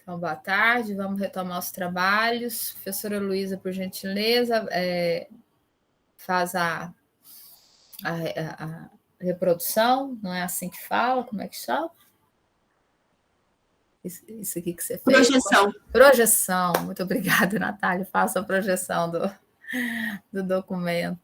Então, boa tarde, vamos retomar os trabalhos. Professora Luísa, por gentileza, faz a reprodução, não é assim que fala? Como é que chama? Isso aqui que você fez? Projeção. Projeção, muito obrigada, Natália. Faça a projeção do documento.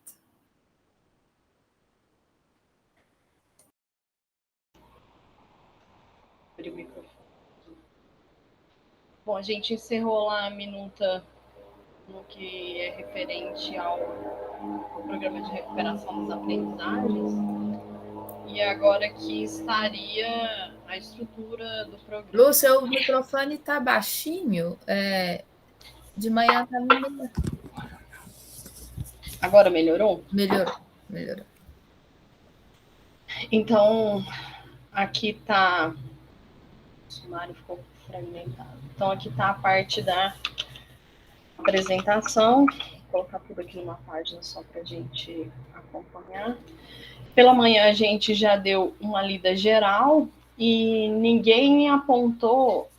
Bom, a gente encerrou lá a minuta no que é referente ao programa de recuperação das aprendizagens, e agora aqui estaria a estrutura do programa. Lu, seu microfone está baixinho, de manhã está melhor. Agora melhorou? Melhorou. Então, aqui está... O sumário ficou fragmentado. Então, aqui está a parte da apresentação. Vou colocar tudo aqui numa página só para a gente acompanhar. Pela manhã, a gente já deu uma lida geral e ninguém apontou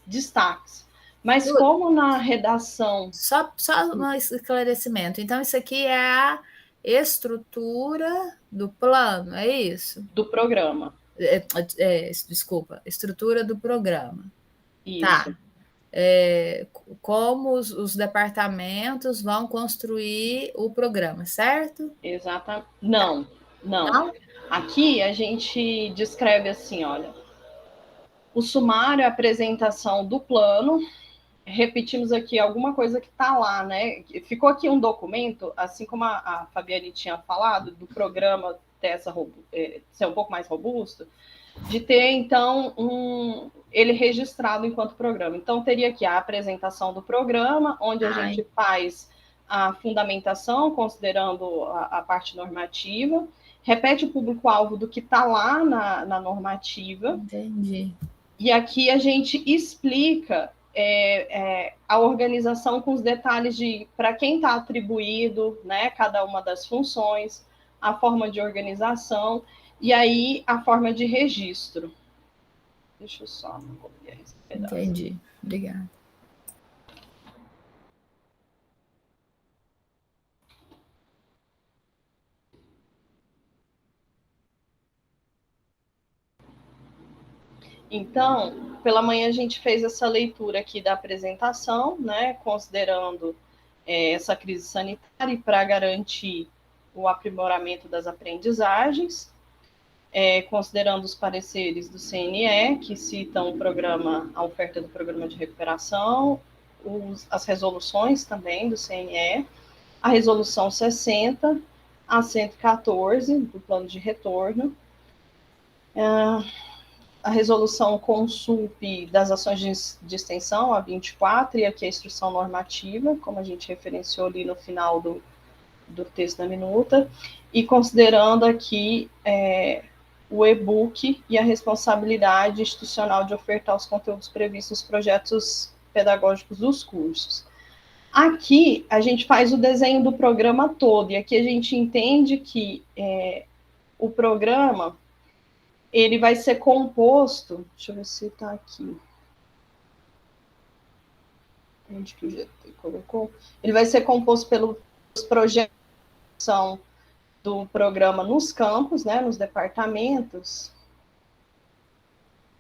destaques. Mas como na redação... Só um esclarecimento. Então, isso aqui é a estrutura do plano, é isso? Do programa. Desculpa, estrutura do programa. Isso. Tá. Como os departamentos vão construir o programa, certo? Exatamente. Não. Aqui a gente descreve assim, olha, o sumário é a apresentação do plano. Repetimos aqui alguma coisa que está lá, né? Ficou aqui um documento, assim como a Fabiane tinha falado, do programa ter ser um pouco mais robusto, de ter, então, ele registrado enquanto programa. Então, teria aqui a apresentação do programa, onde a gente faz a fundamentação, considerando a parte normativa, repete o público-alvo do que está lá na normativa. Entendi. E aqui a gente explica a organização com os detalhes de para quem está atribuído, né, cada uma das funções, a forma de organização e aí a forma de registro. Deixa eu só copiar esse pedaço. Entendi, obrigada. Então, pela manhã a gente fez essa leitura aqui da apresentação, né, considerando essa crise sanitária para garantir o aprimoramento das aprendizagens, considerando os pareceres do CNE, que citam o programa, a oferta do programa de recuperação, as resoluções também do CNE, a resolução 60, a 114 do plano de retorno, a resolução CONSULP das ações de extensão, a 24, e aqui a instrução normativa, como a gente referenciou ali no final do texto da minuta, e considerando aqui o e-book e a responsabilidade institucional de ofertar os conteúdos previstos nos projetos pedagógicos dos cursos. Aqui, a gente faz o desenho do programa todo, e aqui a gente entende que o programa ele vai ser composto, deixa eu ver se está aqui, onde que o GT colocou? Ele vai ser composto pelos projetos do programa nos campos, né, nos departamentos.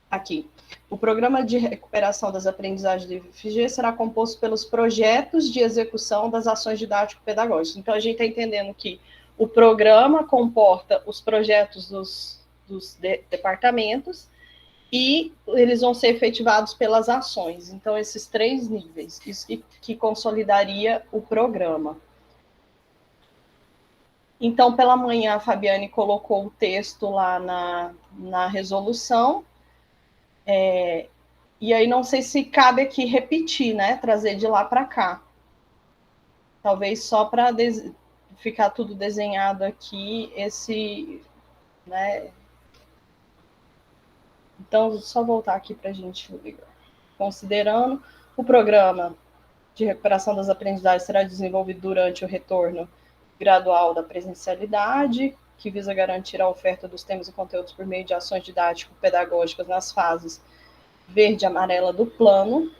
Aqui, o programa de recuperação das aprendizagens do IFG será composto pelos projetos de execução das ações didático-pedagógicas. Então, a gente está entendendo que o programa comporta os projetos dos departamentos e eles vão ser efetivados pelas ações. Então, esses 3 níveis, isso que consolidaria o programa. Então, pela manhã, a Fabiane colocou o texto lá na resolução, e aí não sei se cabe aqui repetir, né, trazer de lá para cá. Talvez só para ficar tudo desenhado aqui, né. Então, só voltar aqui para a gente ligar. Considerando o programa de recuperação das aprendizagens será desenvolvido durante o retorno gradual da presencialidade, que visa garantir a oferta dos temas e conteúdos por meio de ações didático-pedagógicas nas fases verde e amarela do plano.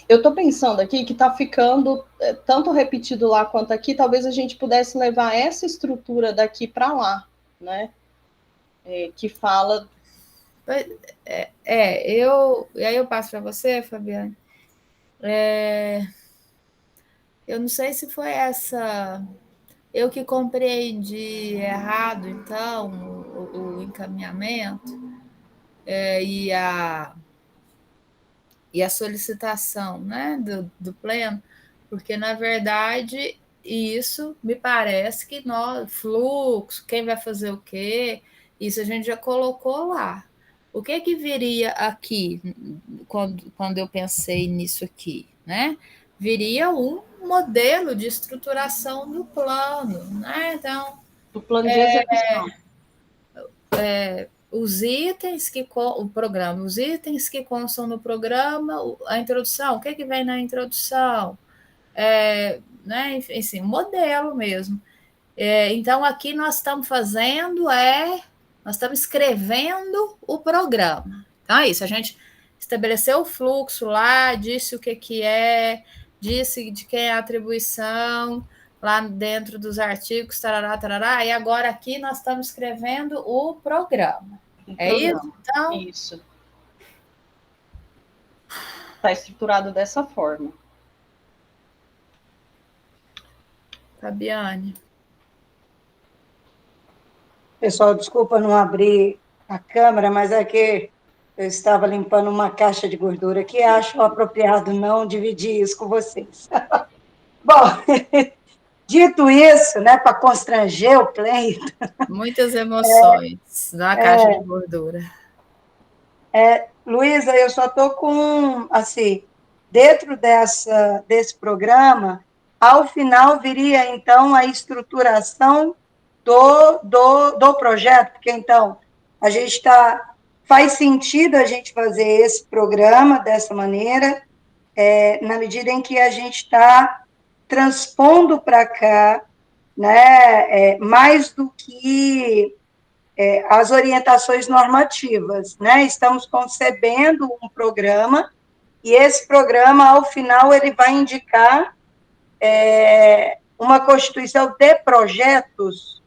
Eu estou pensando aqui que está ficando tanto repetido lá quanto aqui, talvez a gente pudesse levar essa estrutura daqui para lá, né? Que fala... E aí eu passo para você, Fabiane. Eu não sei se foi essa... Eu que compreendi errado, então, o encaminhamento e a solicitação, né, do pleno, porque, na verdade, isso me parece que fluxo, quem vai fazer o quê, isso a gente já colocou lá. O que viria aqui, quando eu pensei nisso aqui, né? Viria um modelo de estruturação do plano, né? Então, do plano de execução. Os itens os itens que constam no programa, a introdução, o que vem na introdução, né? Enfim, modelo mesmo. Então, aqui nós estamos nós estamos escrevendo o programa. Então, é isso, a gente estabeleceu o fluxo lá, disse o que é, disse de quem é a atribuição, lá dentro dos artigos, tarará, tarará, e agora aqui nós estamos escrevendo o programa. Isso? Então, isso. Está estruturado dessa forma. Fabiane. Pessoal, desculpa não abrir a câmera, mas é que eu estava limpando uma caixa de gordura aqui, acho apropriado não dividir isso com vocês. Bom, dito isso, né, para constranger o Cleiton... Muitas emoções na caixa de gordura. Luísa, eu só estou com, assim, dentro desse programa, ao final viria, então, a estruturação do projeto, porque, então, a gente faz sentido a gente fazer esse programa dessa maneira, na medida em que a gente está transpondo para cá, né, mais do que as orientações normativas, né? Estamos concebendo um programa, e esse programa, ao final, ele vai indicar uma constituição de projetos,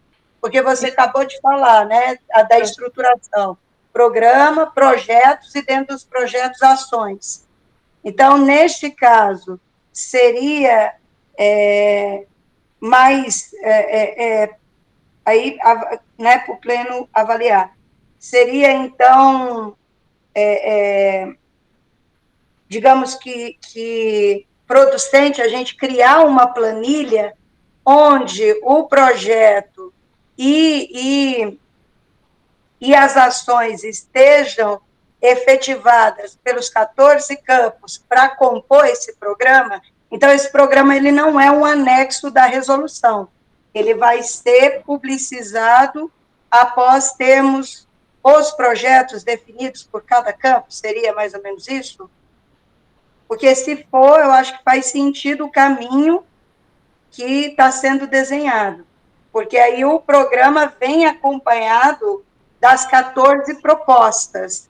porque você acabou de falar, né, da estruturação, programa, projetos, e dentro dos projetos, ações. Então, neste caso, seria mais, aí, né, para o pleno avaliar, seria, então, digamos que producente a gente criar uma planilha onde o projeto e as ações estejam efetivadas pelos 14 campos para compor esse programa. Então, esse programa ele não é um anexo da resolução, ele vai ser publicizado após termos os projetos definidos por cada campo, seria mais ou menos isso? Porque, se for, eu acho que faz sentido o caminho que está sendo desenhado, porque aí o programa vem acompanhado das 14 propostas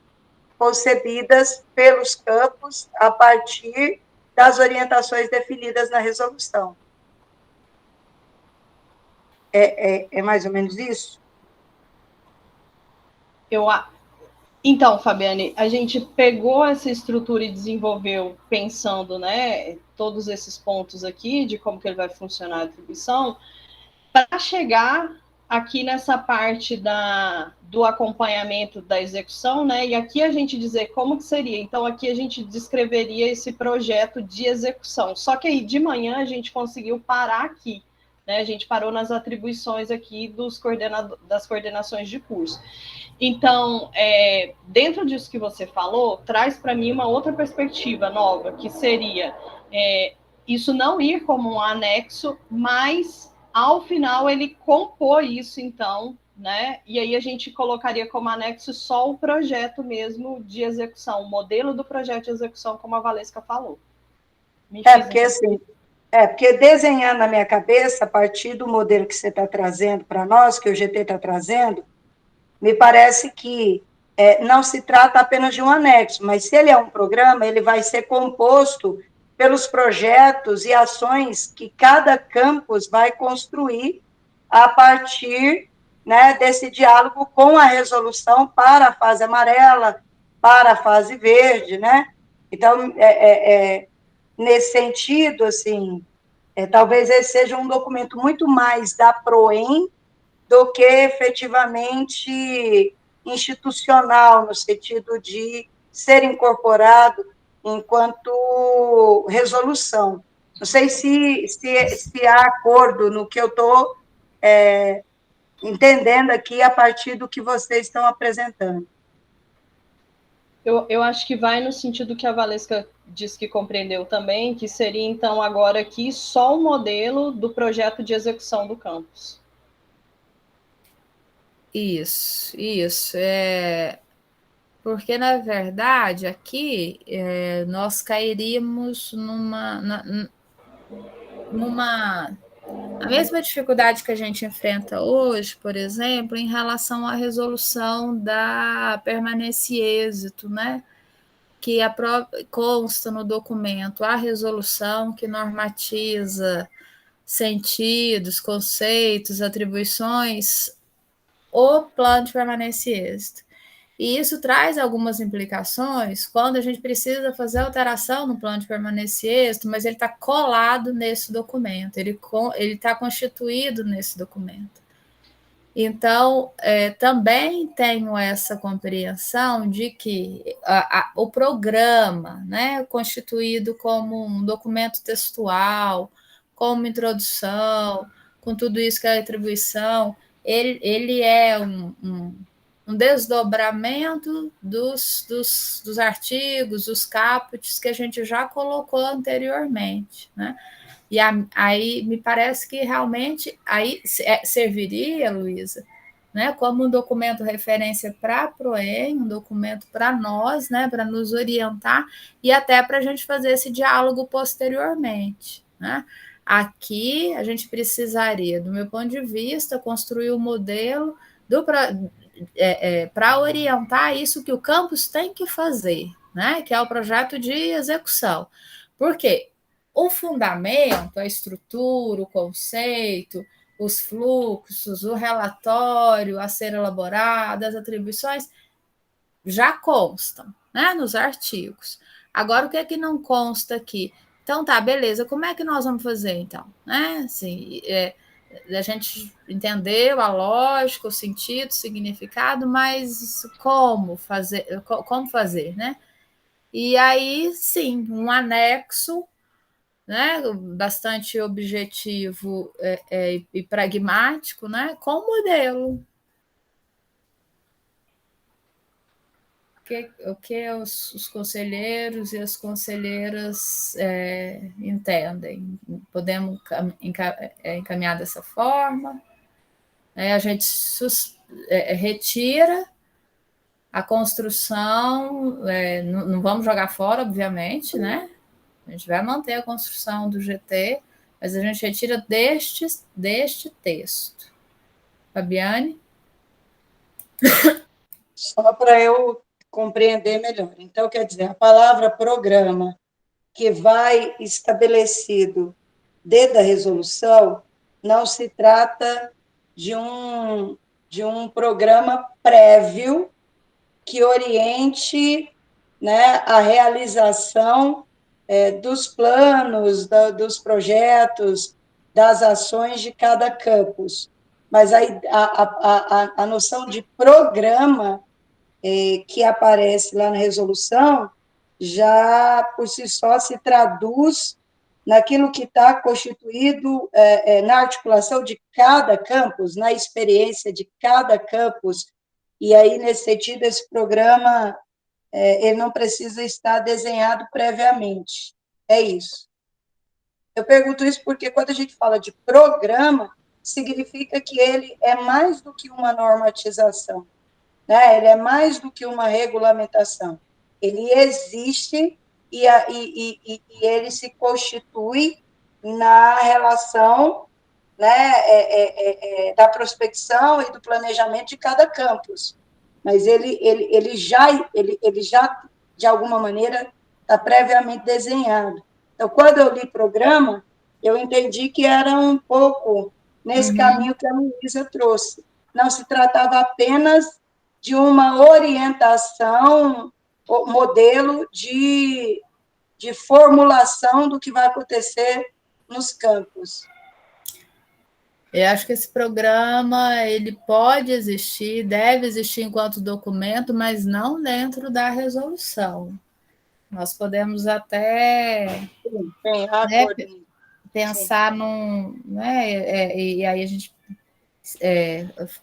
concebidas pelos campos a partir das orientações definidas na resolução. É mais ou menos isso? Então, Fabiane, a gente pegou essa estrutura e desenvolveu pensando, né, todos esses pontos aqui de como que ele vai funcionar a atribuição, para chegar aqui nessa parte do acompanhamento da execução, né, e aqui a gente dizer como que seria. Então, aqui a gente descreveria esse projeto de execução. Só que aí, de manhã, a gente conseguiu parar aqui, né, a gente parou nas atribuições aqui das coordenações de curso. Então, dentro disso que você falou, traz para mim uma outra perspectiva nova, que seria isso não ir como um anexo, mas, ao final, ele compor isso, então, né? E aí a gente colocaria como anexo só o projeto mesmo de execução, o modelo do projeto de execução, como a Valesca falou. Porque desenhar na minha cabeça, a partir do modelo que você está trazendo para nós, que o GT está trazendo, me parece que não se trata apenas de um anexo, mas se ele é um programa, ele vai ser composto pelos projetos e ações que cada campus vai construir a partir, né, desse diálogo com a resolução para a fase amarela, para a fase verde, né? Então, nesse sentido, assim, talvez esse seja um documento muito mais da PROEM do que efetivamente institucional, no sentido de ser incorporado enquanto resolução. Não sei se há acordo no que eu estou entendendo aqui a partir do que vocês estão apresentando. Eu acho que vai no sentido que a Valesca disse que compreendeu também, que seria, então, agora aqui só o modelo do projeto de execução do campus. Isso. Porque, na verdade, aqui nós cairíamos a mesma dificuldade que a gente enfrenta hoje, por exemplo, em relação à resolução da permanência e êxito, né? Que consta no documento a resolução que normatiza sentidos, conceitos, atribuições, o plano de permanência e êxito. E isso traz algumas implicações quando a gente precisa fazer alteração no plano de permanência e êxito, mas ele está colado nesse documento, ele está constituído nesse documento. Então, também tenho essa compreensão de que o programa, né, constituído como um documento textual, como introdução, com tudo isso que é a atribuição, ele é um desdobramento dos artigos, dos caput que a gente já colocou anteriormente, né? E aí me parece que realmente aí serviria, Luísa, né, como um documento referência para a PROEM, um documento para nós, né, para nos orientar e até para a gente fazer esse diálogo posteriormente, né? Aqui a gente precisaria, do meu ponto de vista, construir o modelo para orientar isso que o campus tem que fazer, né, que é o projeto de execução. Por quê? O fundamento, a estrutura, o conceito, os fluxos, o relatório a ser elaborado, as atribuições, já constam, né, nos artigos. Agora, o que é que não consta aqui? Então, tá, beleza, como é que nós vamos fazer, então? Né? Assim, a gente entendeu a lógica, o sentido, o significado, mas como fazer, né? E aí, sim, um anexo, né, bastante objetivo e pragmático, né, com modelo. O que os conselheiros e as conselheiras entendem? Podemos encaminhar dessa forma? A gente retira a construção, não vamos jogar fora, obviamente, né? A gente vai manter a construção do GT, mas a gente retira deste texto. Fabiane? Só para eu compreender melhor. Então, quer dizer, a palavra programa, que vai estabelecido dentro da resolução, não se trata de um programa prévio que oriente, né, a realização dos planos, dos projetos, das ações de cada campus. Mas a noção de programa que aparece lá na resolução, já por si só se traduz naquilo que está constituído na articulação de cada campus, na experiência de cada campus, e aí, nesse sentido, esse programa ele não precisa estar desenhado previamente. É isso. Eu pergunto isso porque, quando a gente fala de programa, significa que ele é mais do que uma normatização, né? Ele é mais do que uma regulamentação. Ele existe e ele se constitui na relação né, da prospecção e do planejamento de cada campus, mas ele já, de alguma maneira, está previamente desenhado. Então, quando eu li programa, eu entendi que era um pouco nesse caminho que a Luísa trouxe. Não se tratava apenas de uma orientação, modelo de formulação do que vai acontecer nos campos. Eu acho que esse programa ele pode existir, deve existir enquanto documento, mas não dentro da resolução. Nós podemos até né, pensar num. Né, e aí a gente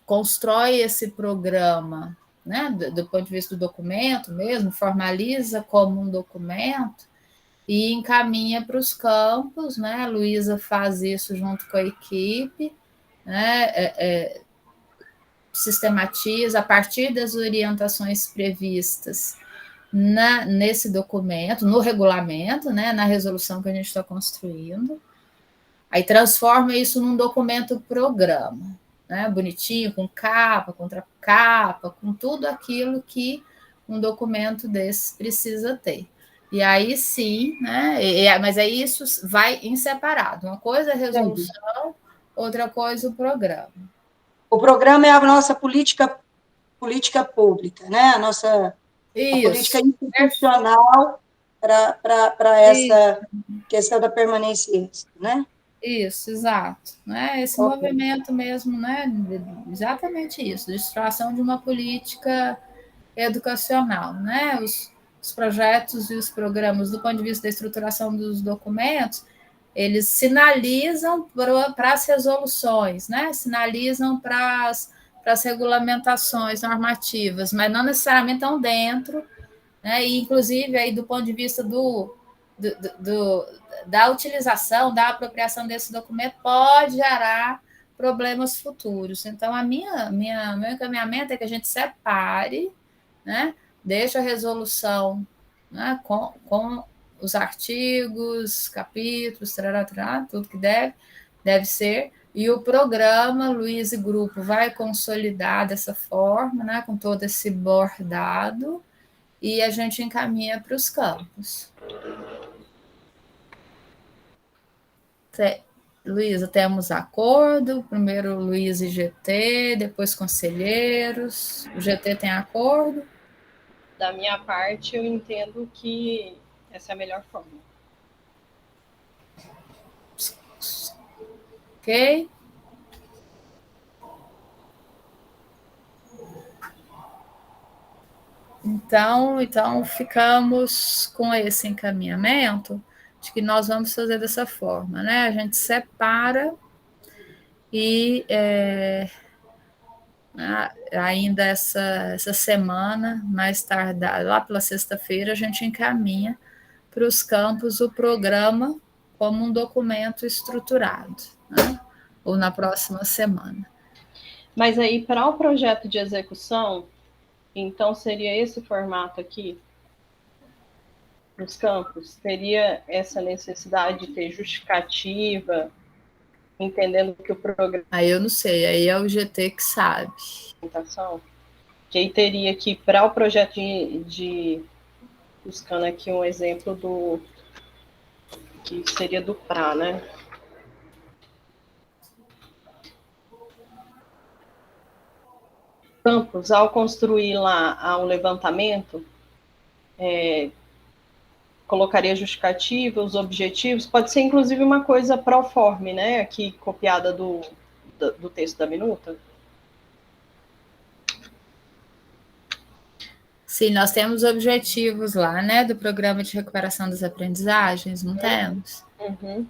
constrói esse programa né, do ponto de vista do documento mesmo, formaliza como um documento e encaminha para os campos. Né? A Luísa faz isso junto com a equipe, né, sistematiza a partir das orientações previstas nesse documento, no regulamento, né, na resolução que a gente está construindo, aí transforma isso num documento programa, né, bonitinho, com capa, contracapa, com tudo aquilo que um documento desse precisa ter. E aí sim, né, mas aí isso vai em separado. Uma coisa é a resolução, outra coisa o programa. O programa é a nossa política pública, né? A política institucional para essa questão da permanência, né? Isso, exato. Né? Esse movimento mesmo, né? Exatamente isso, de estruturação de uma política educacional. Né? Os projetos e os programas, do ponto de vista da estruturação dos documentos, eles sinalizam para as resoluções, né? Sinalizam para as regulamentações normativas, mas não necessariamente estão dentro, né? E, inclusive, aí, do ponto de vista da utilização, da apropriação desse documento, pode gerar problemas futuros. Então, meu encaminhamento é que a gente separe, né? Deixa a resolução, né? com os artigos, capítulos, tudo que deve ser, e o programa Luiz e Grupo vai consolidar dessa forma, né? Com todo esse bordado, e a gente encaminha para os campos. Luísa, temos acordo, primeiro Luiz e GT, depois conselheiros. O GT tem acordo? Da minha parte, eu entendo que essa é a melhor forma. Ok? Então ficamos com esse encaminhamento de que nós vamos fazer dessa forma, né? A gente separa e ainda essa semana, mais tarde, lá pela sexta-feira, a gente encaminha para os campos o programa como um documento estruturado, né? Ou na próxima semana. Mas aí, para o projeto de execução, então seria esse formato aqui, nos campos? Teria essa necessidade de ter justificativa, entendendo que o programa... Aí eu não sei, aí é o GT que sabe. Que aí teria que, para o projeto buscando aqui um exemplo que seria do PRA, né? Campos, ao construir lá o levantamento, colocaria justificativa, os objetivos, pode ser inclusive uma coisa proforme, né? Aqui copiada do texto da minuta. Sim, nós temos objetivos lá, né, do programa de recuperação das aprendizagens, não temos? Uhum.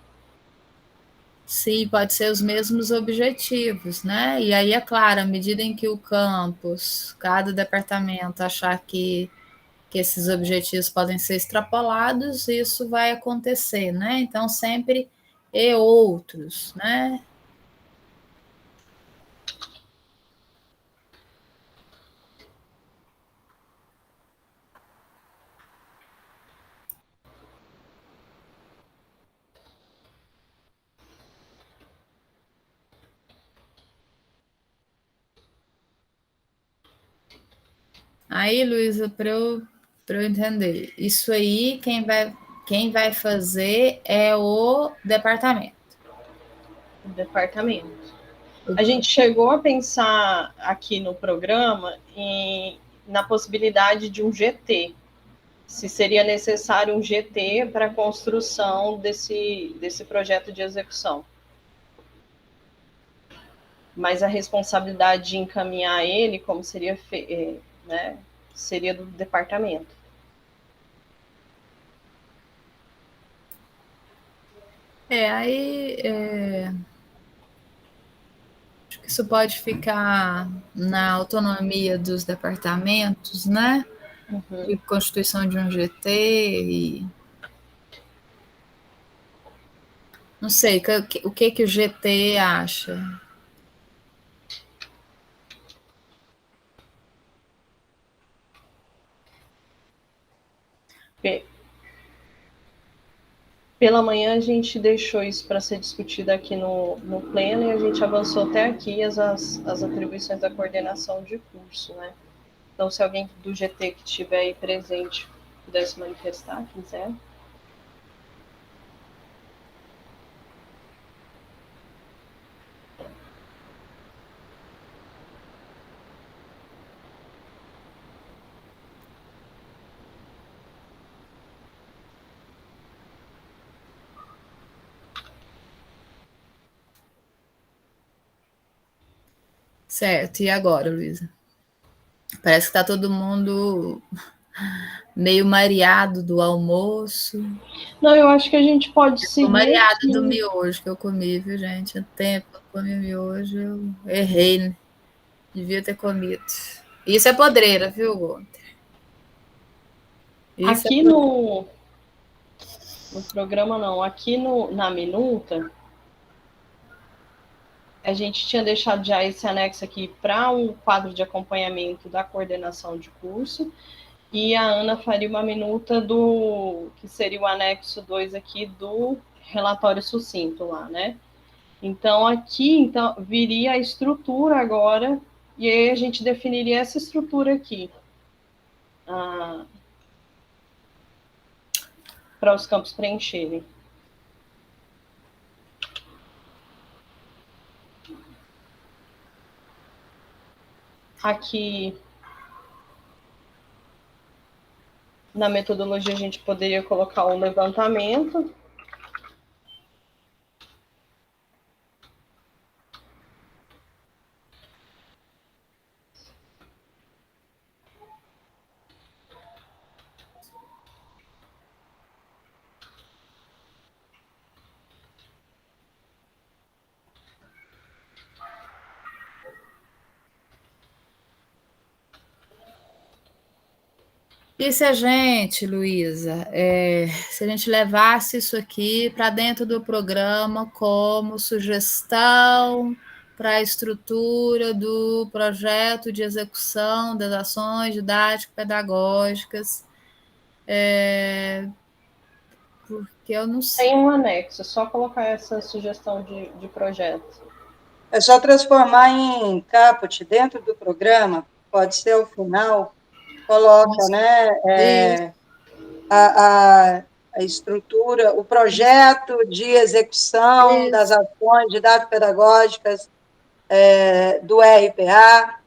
Sim, pode ser os mesmos objetivos, né? E aí, é claro, à medida em que o campus, cada departamento achar que esses objetivos podem ser extrapolados, isso vai acontecer, né? Então, sempre e outros, né? Aí, Luísa, para eu entender, isso aí quem vai fazer é o departamento. O departamento. A gente chegou a pensar aqui no programa na possibilidade de um GT, se seria necessário um GT para a construção desse projeto de execução. Mas a responsabilidade de encaminhar ele, como seria, né, seria do departamento. Acho que isso pode ficar na autonomia dos departamentos, né? Uhum. De constituição de um GT e não sei o que o GT acha. Pela manhã a gente deixou isso para ser discutido aqui no pleno e a gente avançou até aqui as atribuições da coordenação de curso, né? Então, se alguém do GT que estiver aí presente pudesse manifestar, quiser. Certo, e agora, Luísa? Parece que está todo mundo meio mareado do almoço. Não, eu acho que a gente pode seguir. Tô mareada do miojo que eu comi, viu, gente? Há tempo que eu comi miojo, eu errei, né? Devia ter comido. Isso é podreira, viu, Gunter? Isso aqui no programa, não. Aqui na minuta, a gente tinha deixado já esse anexo aqui para um quadro de acompanhamento da coordenação de curso. E a Ana faria uma minuta que seria o anexo 2 aqui do relatório sucinto lá, né? Então, aqui viria a estrutura agora, e aí a gente definiria essa estrutura aqui. Para os campos preencherem. Aqui, na metodologia, a gente poderia colocar o levantamento. E se a gente, Luísa, se a gente levasse isso aqui para dentro do programa como sugestão para a estrutura do projeto de execução das ações didático-pedagógicas, porque eu não sei. Tem um anexo, é só colocar essa sugestão de projeto. É só transformar em caput dentro do programa, pode ser ao final, coloca, né, a estrutura, o projeto de execução das ações didático-pedagógicas do RPA,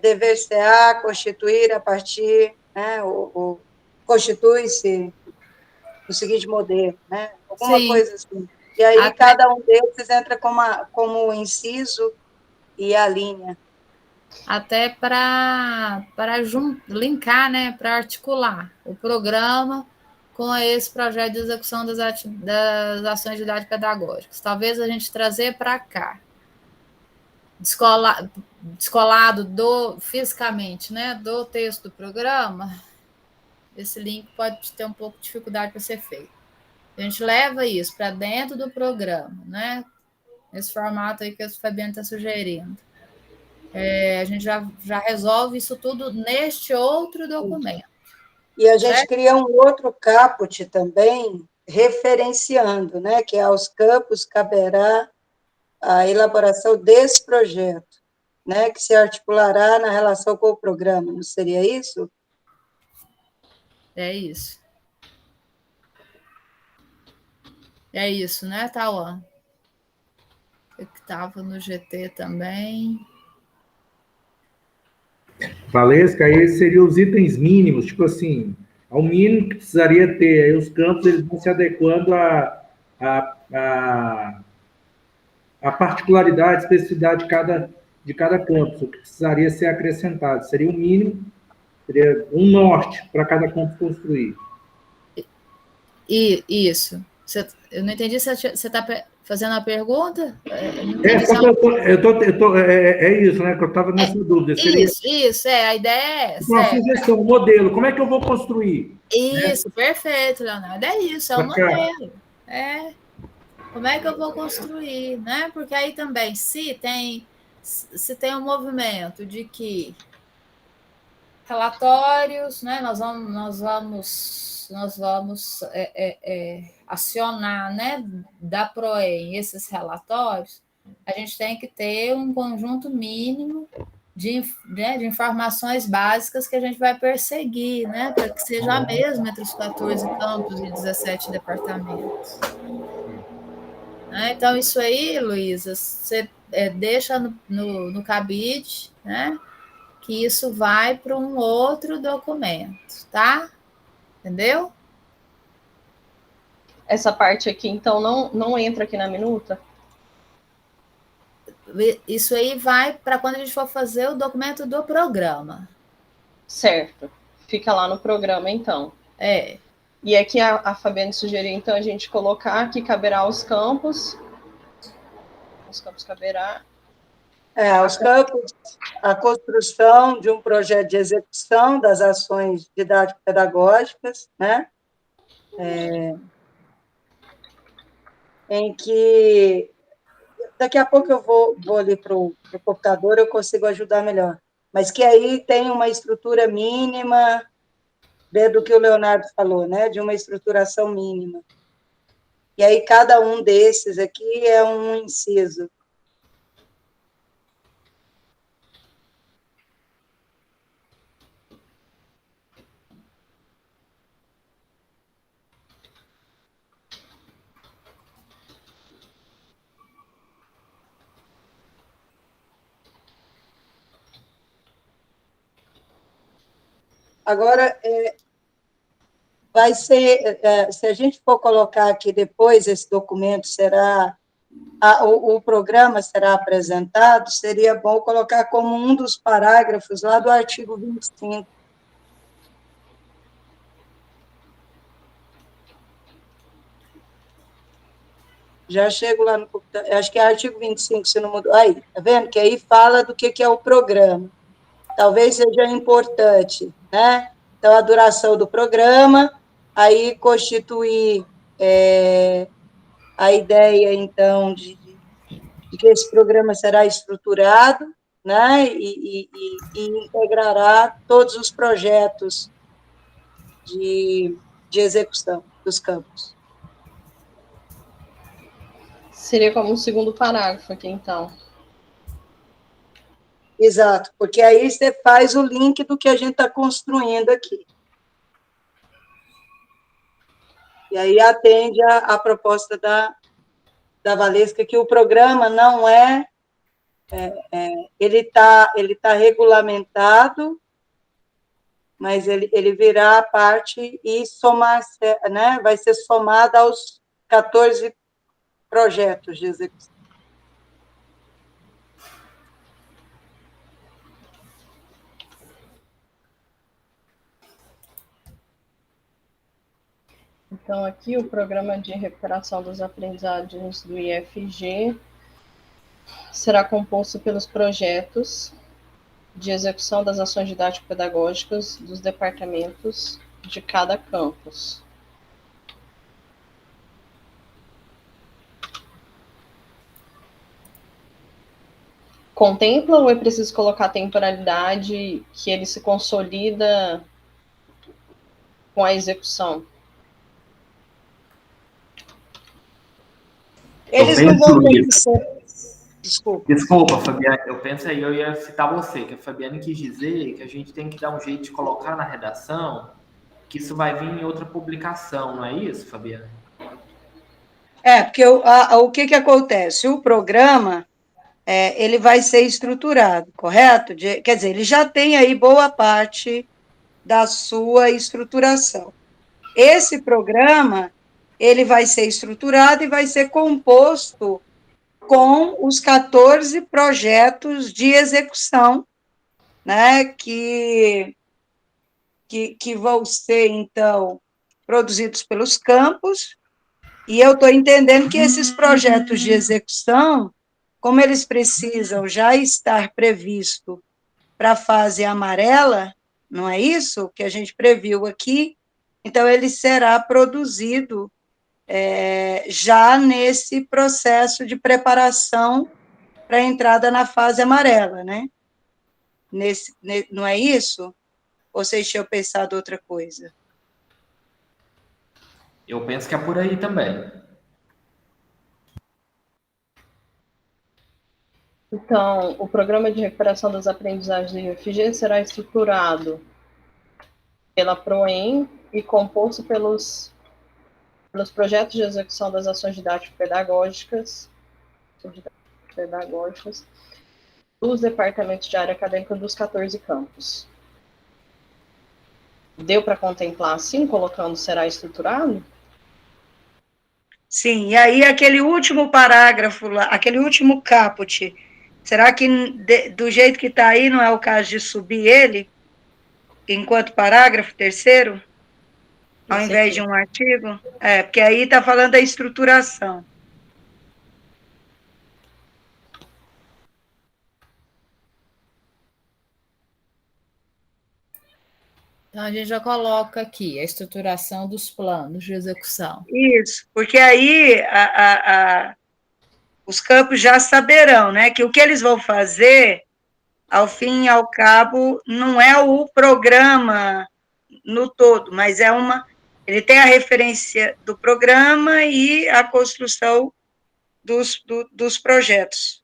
dever-se-á constituir a partir, né, constitui-se o seguinte modelo, né, alguma Sim. coisa assim. E aí cada um desses entra como inciso e a linha. Até para linkar, né, para articular o programa com esse projeto de execução das ações didático-pedagógicas. Talvez a gente trazer para cá, descolado fisicamente, né, do texto do programa, esse link pode ter um pouco de dificuldade para ser feito. A gente leva isso para dentro do programa, né, nesse formato aí que o Fabiano está sugerindo. A gente já resolve isso tudo neste outro documento. E a gente cria um outro caput também, referenciando, né, que aos campos caberá a elaboração desse projeto. né, que se articulará na relação com o programa, não seria isso? É isso. É isso, né, Tauan? Eu que estava no GT também. Valesca, aí seriam os itens mínimos, tipo assim, ao mínimo que precisaria ter. Aí os campos eles vão se adequando à particularidade, especificidade de cada campus, o que precisaria ser acrescentado. Seria o mínimo, seria um norte para cada campus construir. Isso. Eu não entendi se você está fazendo a pergunta? É isso, né? Que eu estava nessa dúvida. Seria isso, a ideia é essa. uma sugestão, um modelo. Como é que eu vou construir? Isso, né? Perfeito, Leonardo. É isso, é o modelo. Como é que eu vou construir, né? Porque aí também, se tem um movimento de que relatórios, né? Nós vamos acionar, né, da PROEM esses relatórios, a gente tem que ter um conjunto mínimo de informações básicas que a gente vai perseguir, né, para que seja a mesma entre os 14 campos e 17 departamentos. Então, isso aí, Luísa, você deixa no cabide, né, que isso vai para um outro documento, tá? Entendeu? Essa parte aqui, então, não entra aqui na minuta? Isso aí vai para quando a gente for fazer o documento do programa. Certo. Fica lá no programa, então. E aqui a Fabiane sugeriu, então, a gente colocar que caberá aos campos. Os campos caberá. Aos campos, a construção de um projeto de execução das ações didático-pedagógicas, né? Em que daqui a pouco eu vou ali para o computador, eu consigo ajudar melhor. Mas que aí tem uma estrutura mínima, do que o Leonardo falou, né? De uma estruturação mínima. E aí cada um desses aqui é um inciso. Agora, vai ser, se a gente for colocar aqui depois, esse documento será, o programa será apresentado, seria bom colocar como um dos parágrafos lá do artigo 25. Já chego lá no computador, acho que é artigo 25, se não mudou. Aí, tá vendo? Que aí fala do que é o programa. Talvez seja importante, né? Então, a duração do programa, aí constituir a ideia, então, de que esse programa será estruturado, né? E integrará todos os projetos de execução dos campos. Seria como um segundo parágrafo aqui, então. Exato, porque aí você faz o link do que a gente está construindo aqui. E aí atende a proposta da Valesca, que o programa não ele tá regulamentado, mas ele virá a parte e somar, né, vai ser somado aos 14 projetos de execução. Então, aqui o programa de recuperação dos aprendizados do IFG será composto pelos projetos de execução das ações didático-pedagógicas dos departamentos de cada campus. Contempla ou é preciso colocar a temporalidade que ele se consolida com a execução? Eles não vão ter que ser. Desculpa. Desculpa, Fabiane, eu pensei, eu ia citar você, que a Fabiane quis dizer que a gente tem que dar um jeito de colocar na redação que isso vai vir em outra publicação, não é isso, Fabiane? Porque o que acontece? O programa, ele vai ser estruturado, correto? Quer dizer, ele já tem aí boa parte da sua estruturação. Esse programa, ele vai ser estruturado e vai ser composto com os 14 projetos de execução, né, que vão ser, então, produzidos pelos campos, e eu estou entendendo que esses projetos de execução, como eles precisam já estar previsto para a fase amarela, não é isso que a gente previu aqui? Então, ele será produzido já nesse processo de preparação para a entrada na fase amarela, né? Não é isso? Ou vocês tinham pensado outra coisa? Eu penso que é por aí também. Então, o programa de recuperação das aprendizagens do IFG será estruturado pela PROEM e composto pelos projetos de execução das ações didático-pedagógicas dos departamentos de área acadêmica dos 14 campos. Deu para contemplar assim, colocando será estruturado? Sim, e aí aquele último parágrafo lá, aquele último caput, será que do jeito que está aí não é o caso de subir ele enquanto parágrafo terceiro, ao invés de um artigo? Porque aí está falando da estruturação. Então, a gente já coloca aqui a estruturação dos planos de execução. Isso, porque aí os campos já saberão, né, que o que eles vão fazer, ao fim e ao cabo, não é o programa no todo, mas ele tem a referência do programa e a construção dos projetos.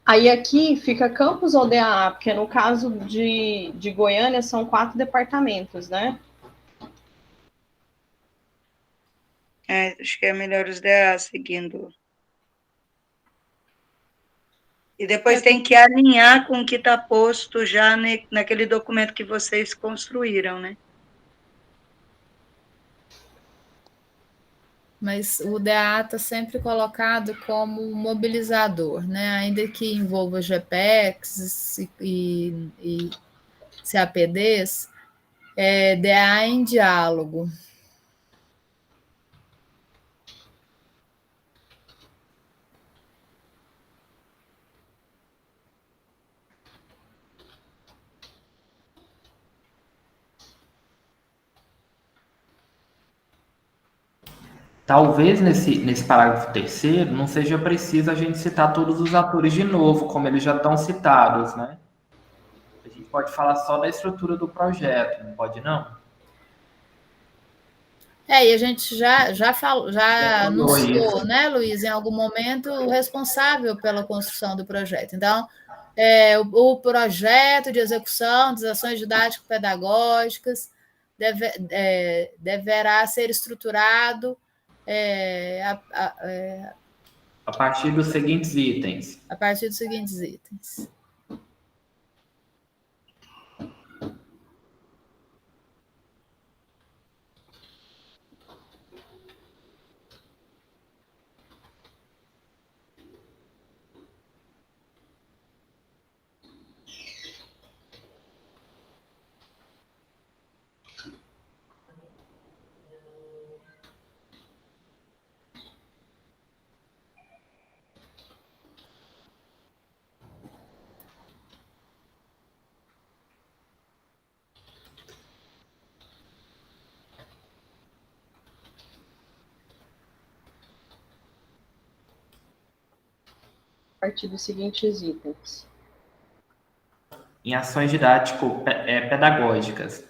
Aí aqui fica campus ou DAA, porque no caso de Goiânia são 4 departamentos, né? Acho que é melhor os DA seguindo. E depois tem que alinhar com o que está posto já naquele documento que vocês construíram, né? Mas o DA está sempre colocado como mobilizador, né? Ainda que envolva GPEX e CAPDs, DA em diálogo. Talvez nesse parágrafo terceiro não seja preciso a gente citar todos os atores de novo, como eles já estão citados, né? A gente pode falar só da estrutura do projeto, não pode não? E a gente já anunciou, isso, né, Luiz, em algum momento, o responsável pela construção do projeto. Então, o projeto de execução das ações didático-pedagógicas deverá ser estruturado a partir dos seguintes itens. A partir dos seguintes itens. A partir dos seguintes itens. Em ações didático-pedagógicas.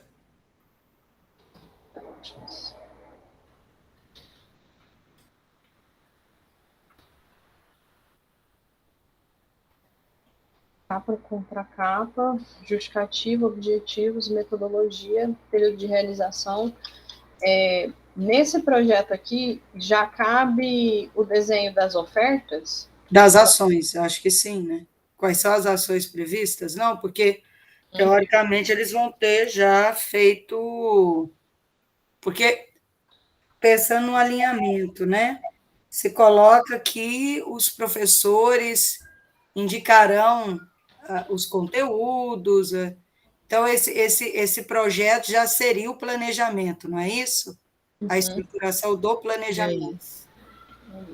capa contra capa, justificativa, objetivos, metodologia, período de realização. Nesse projeto aqui, já cabe o desenho das ofertas? Das ações, acho que sim, né? Quais são as ações previstas? Não, porque, teoricamente, eles vão ter já feito... Porque, pensando no alinhamento, né? Se coloca que os professores indicarão os conteúdos. Então, esse projeto já seria o planejamento, não é isso? A estruturação do planejamento.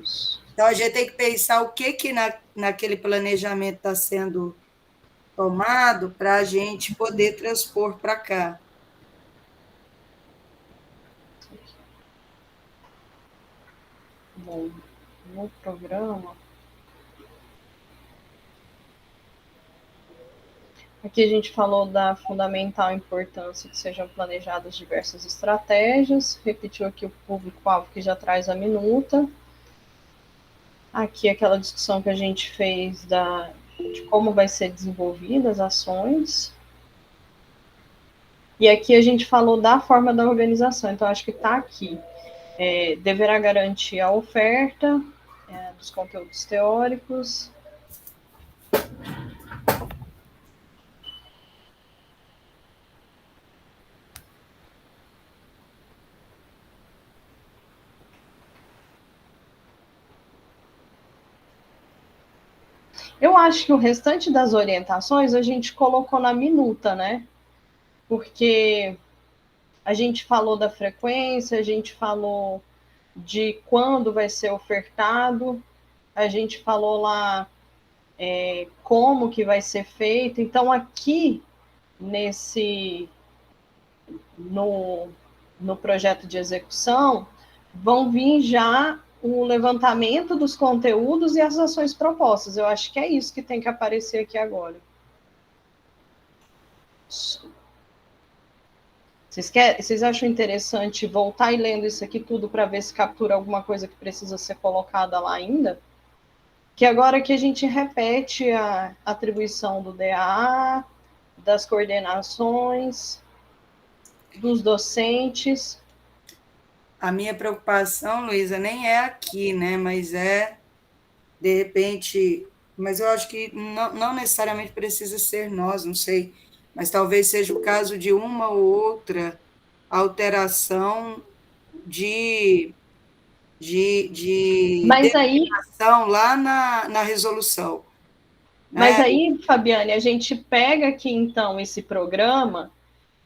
Isso. Então, a gente tem que pensar o que naquele planejamento está sendo tomado para a gente poder transpor para cá. Bom, no programa... Aqui a gente falou da fundamental importância que sejam planejadas diversas estratégias, repetiu aqui o público-alvo que já traz a minuta. Aqui aquela discussão que a gente fez de como vai ser desenvolvidas as ações. E aqui a gente falou da forma da organização, então acho que está aqui. Deverá garantir a oferta dos conteúdos teóricos. Eu acho que o restante das orientações a gente colocou na minuta, né? Porque a gente falou da frequência, a gente falou de quando vai ser ofertado, a gente falou lá como que vai ser feito. Então, aqui no projeto de execução, vão vir já o levantamento dos conteúdos e as ações propostas. Eu acho que é isso que tem que aparecer aqui agora. Vocês acham interessante voltar e lendo isso aqui tudo para ver se captura alguma coisa que precisa ser colocada lá ainda? Que agora que a gente repete a atribuição do DA, das coordenações, dos docentes. A minha preocupação, Luísa, nem é aqui, né? Mas de repente... Mas eu acho que não necessariamente precisa ser nós, não sei. Mas talvez seja o caso de uma ou outra alteração de Mas aí, determinação lá na resolução. mas Né? aí, Fabiane, a gente pega aqui, então, esse programa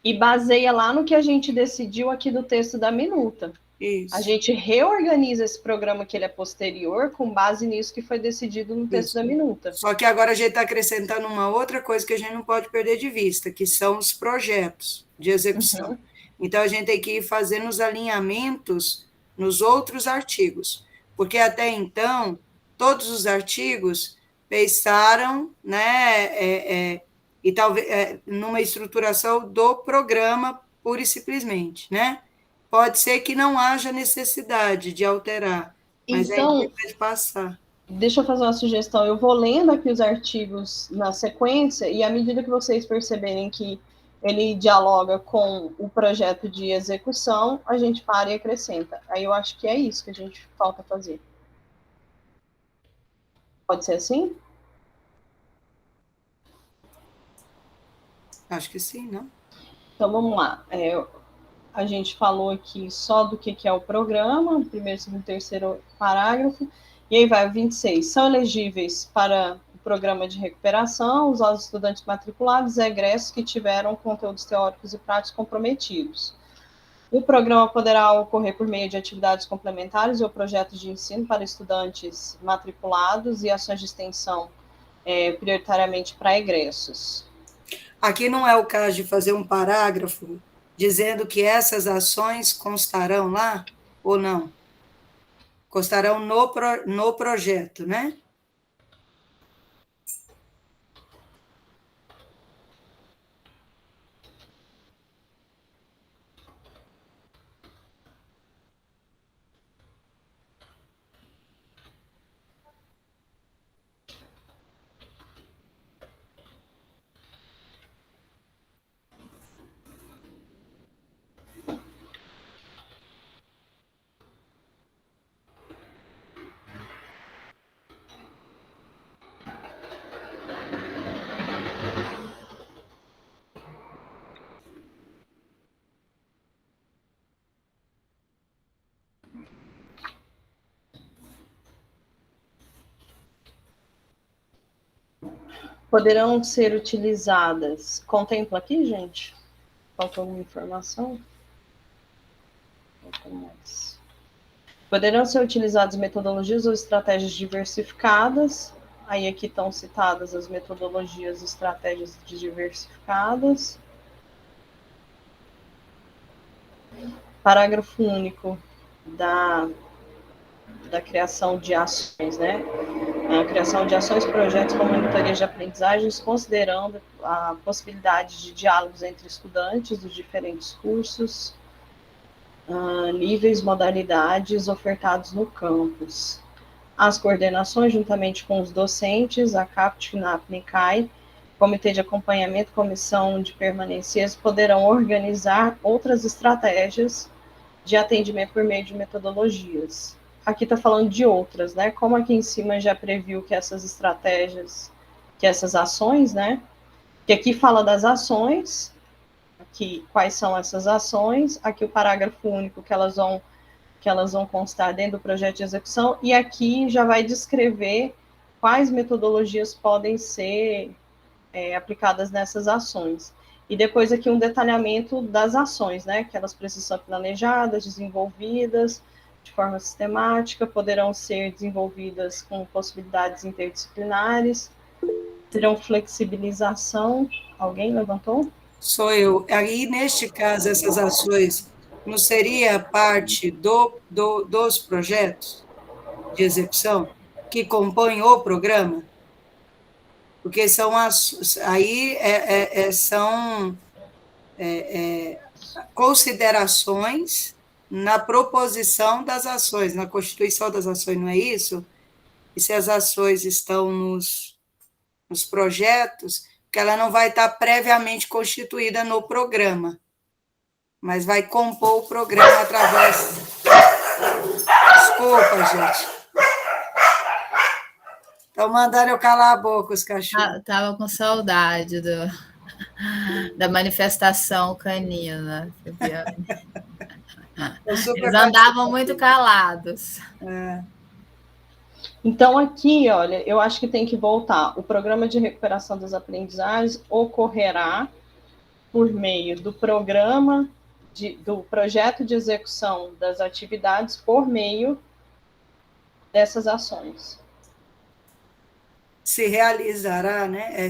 e baseia lá no que a gente decidiu aqui do texto da minuta. Isso. A gente reorganiza esse programa que ele é posterior com base nisso que foi decidido no texto da minuta. Só que agora a gente está acrescentando uma outra coisa que a gente não pode perder de vista, que são os projetos de execução. Então, a gente tem que ir fazendo os alinhamentos nos outros artigos, porque até então, todos os artigos pensaram, né, e talvez numa estruturação do programa pura e simplesmente, né? Pode ser que não haja necessidade de alterar, mas é Então, importante passar. deixa eu fazer uma sugestão. Eu vou lendo aqui os artigos na sequência e à medida que vocês perceberem que ele dialoga com o projeto de execução, a gente para e acrescenta. Aí eu acho que é isso que a gente falta fazer. Pode ser assim? Acho que sim, não? Então vamos lá. A gente falou aqui só do que é o programa, primeiro, segundo, terceiro parágrafo, e aí vai o 26. São elegíveis para o programa de recuperação os estudantes matriculados e egressos que tiveram conteúdos teóricos e práticos comprometidos. O programa poderá ocorrer por meio de atividades complementares ou projetos de ensino para estudantes matriculados e ações de extensão prioritariamente para egressos. Aqui não é o caso de fazer um parágrafo dizendo que essas ações constarão lá ou não? Constarão no projeto, né? poderão ser utilizadas. Contempla aqui, gente? Faltou alguma informação? Faltou mais. Poderão ser utilizadas metodologias ou estratégias diversificadas. Aí aqui estão citadas as metodologias e estratégias diversificadas. Parágrafo único da criação de ações, né? A criação de ações, projetos com monitoria de aprendizagens, considerando a possibilidade de diálogos entre estudantes dos diferentes cursos, níveis, modalidades ofertados no campus. As coordenações, juntamente com os docentes, a CAPT, FNAP, NICAI, Comitê de Acompanhamento, Comissão de Permanências, poderão organizar outras estratégias de atendimento por meio de metodologias. Aqui está falando de outras, né? Como aqui em cima já previu que essas estratégias, que essas ações, né? Que aqui fala das ações, aqui quais são essas ações, aqui o parágrafo único que elas vão constar dentro do projeto de execução, e aqui já vai descrever quais metodologias podem ser aplicadas nessas ações. E depois aqui um detalhamento das ações, né? Que elas precisam ser planejadas, desenvolvidas de forma sistemática, poderão ser desenvolvidas com possibilidades interdisciplinares, terão flexibilização. Alguém levantou? Sou eu. Aí, neste caso, essas ações não seria parte dos projetos de execução que compõem o programa? Porque são são considerações na proposição das ações, na constituição das ações, não é isso? E se as ações estão nos projetos, que ela não vai estar previamente constituída no programa, mas vai compor o programa através... Desculpa, gente. Estão mandando eu calar a boca, os cachorros. Estava com saudade da manifestação canina. Eles andavam muito calados. Então, aqui, olha, eu acho que tem que voltar. O programa de recuperação das aprendizagens ocorrerá por meio do programa, do projeto de execução das atividades, por meio dessas ações. Se realizará, né?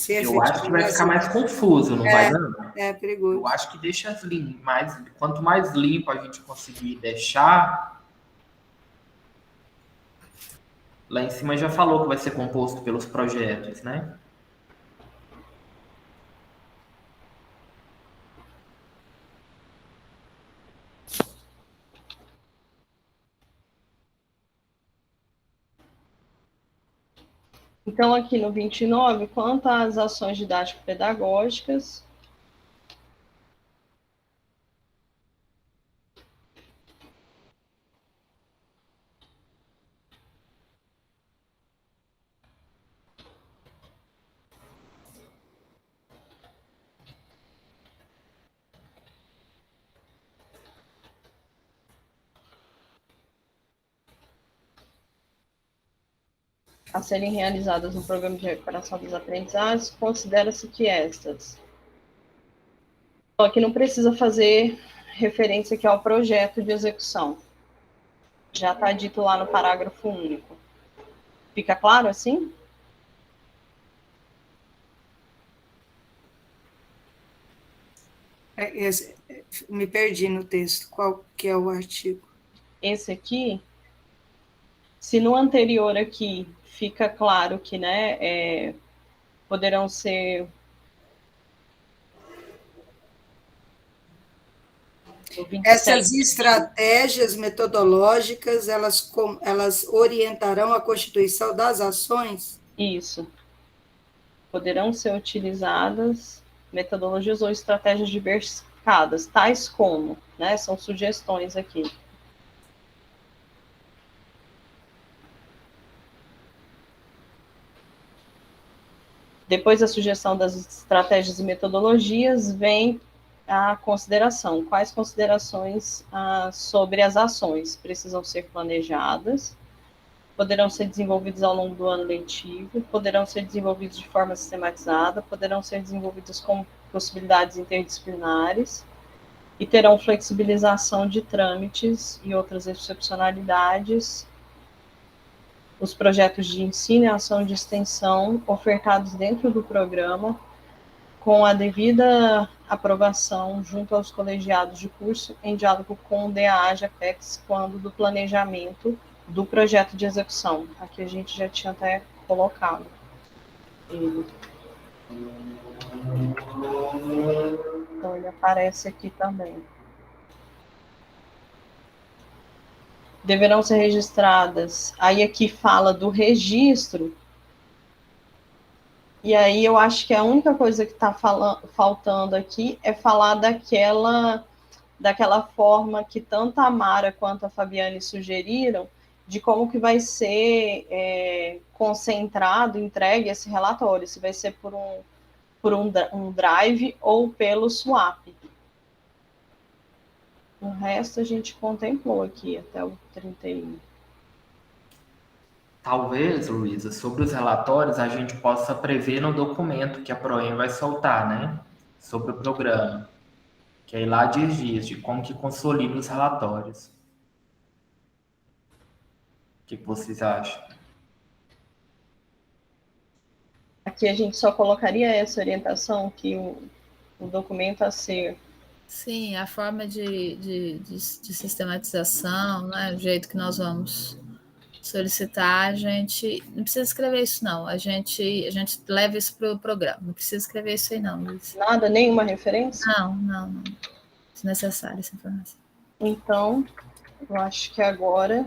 Eu acho que vai ficar mais confuso, não vai não? É perigoso. Eu acho que deixa quanto mais limpo a gente conseguir deixar. Lá em cima já falou que vai ser composto pelos projetos, né? Então, aqui no 29, quanto às ações didático-pedagógicas, a serem realizadas no programa de recuperação das aprendizagens, considera-se que estas... Só que não precisa fazer referência aqui ao projeto de execução. Já está dito lá no parágrafo único. Fica claro assim? Me perdi no texto. Qual que é o artigo? Esse aqui, se no anterior aqui fica claro que, né, poderão ser... Essas estratégias metodológicas, elas orientarão a constituição das ações? Isso. Poderão ser utilizadas metodologias ou estratégias diversificadas, tais como, né, são sugestões aqui. Depois da sugestão das estratégias e metodologias, vem a consideração. Quais considerações sobre as ações? Precisam ser planejadas, poderão ser desenvolvidos ao longo do ano letivo, poderão ser desenvolvidos de forma sistematizada, poderão ser desenvolvidos com possibilidades interdisciplinares e terão flexibilização de trâmites e outras excepcionalidades. Os projetos de ensino e ação de extensão ofertados dentro do programa, com a devida aprovação junto aos colegiados de curso, em diálogo com o DAA JAPEX, quando do planejamento do projeto de execução. Aqui a gente já tinha até colocado ele. Então, ele aparece aqui também. Deverão ser registradas. Aí aqui fala do registro. E aí eu acho que a única coisa que está faltando aqui é falar daquela forma que tanto a Mara quanto a Fabiane sugeriram, de como que vai ser concentrado, entregue esse relatório, se vai ser por um drive ou pelo swap. O resto a gente contemplou aqui até o 31. Talvez, Luísa, sobre os relatórios, a gente possa prever no documento que a Proem vai soltar, né? Sobre o programa. Que aí lá diz de como que consolida os relatórios. O que vocês acham? Aqui a gente só colocaria essa orientação, que o documento a ser... Sim, a forma de sistematização, né? O jeito que nós vamos solicitar, a gente não precisa escrever isso, não. A gente leva isso para o programa. Não precisa escrever isso aí, não, Luiz. Nada, nenhuma referência? Não. Desnecessária essa informação. Então, eu acho que agora,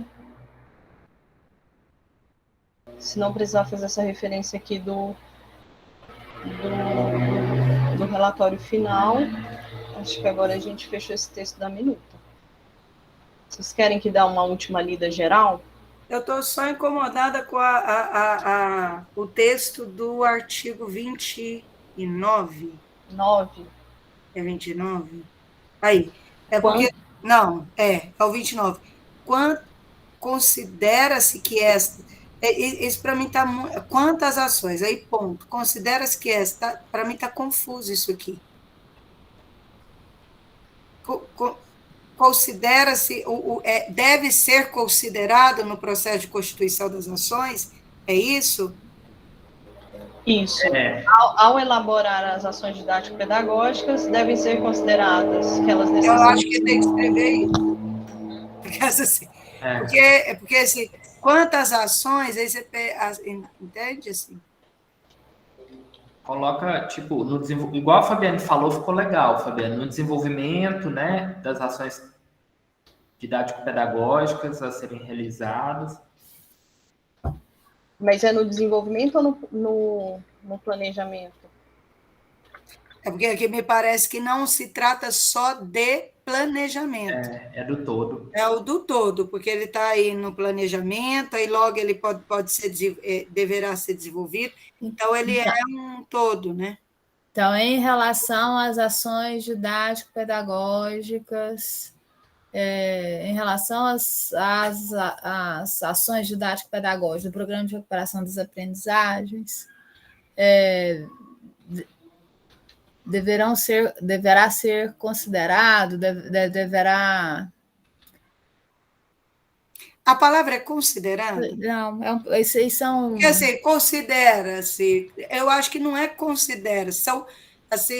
se não precisar fazer essa referência aqui do relatório final, acho que agora a gente fechou esse texto da minuta. Vocês querem que dá uma última lida geral? Eu estou só incomodada com o texto do artigo 29. 9. É 29? Aí. É porque... Não, é o 29. Considera-se que esta... Isso para mim está... Quantas ações? Aí, ponto. Considera-se que esta... Para mim está confuso isso aqui. Considera-se... deve ser considerado no processo de constituição das ações? É isso? Isso. Ao elaborar as ações didático-pedagógicas, devem ser consideradas aquelas necessárias. Eu acho que tem que escrever isso. Porque assim, quantas ações, aí você entende assim? Coloca, tipo, igual a Fabiane falou, ficou legal, Fabiane, no desenvolvimento, né, das ações didático-pedagógicas a serem realizadas. Mas é no desenvolvimento ou no planejamento? É porque aqui me parece que não se trata só de planejamento. É do todo. É o do todo, porque ele está aí no planejamento, aí logo ele pode ser, deverá ser desenvolvido. Então, ele é um todo, né? Então, em relação às ações didático-pedagógicas, em relação às ações didático-pedagógicas do Programa de Recuperação das Aprendizagens, deverá ser considerado, deverá... A palavra é considerado? Não, esses são... Porque, assim, considera-se, eu acho que não é considera, são, assim,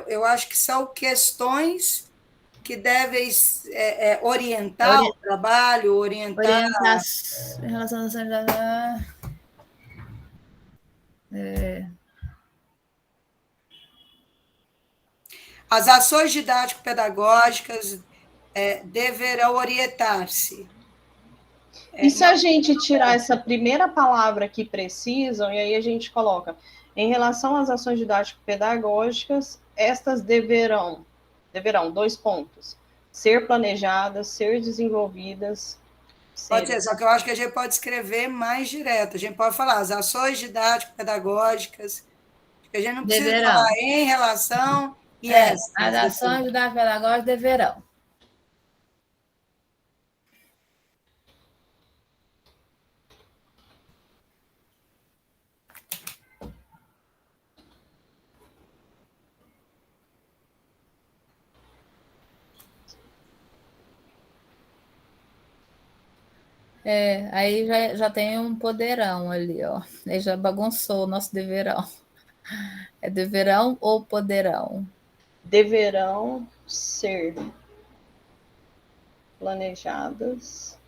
eu acho que são questões que devem orientar o trabalho, orientar... Em relação às ações As ações didático-pedagógicas deverão orientar-se. E se a gente tirar essa primeira palavra que precisam, e aí a gente coloca, em relação às ações didático-pedagógicas, estas deverão, 2 pontos, ser planejadas, ser desenvolvidas. Pode ser, só que eu acho que a gente pode escrever mais direto, a gente pode falar as ações didático-pedagógicas, a gente não precisa falar em relação... As ações didático-pedagógicas deverão. Aí já tem um poderão ali, ó. Aí já bagunçou o nosso deverão. É deverão ou poderão? Deverão ser planejadas.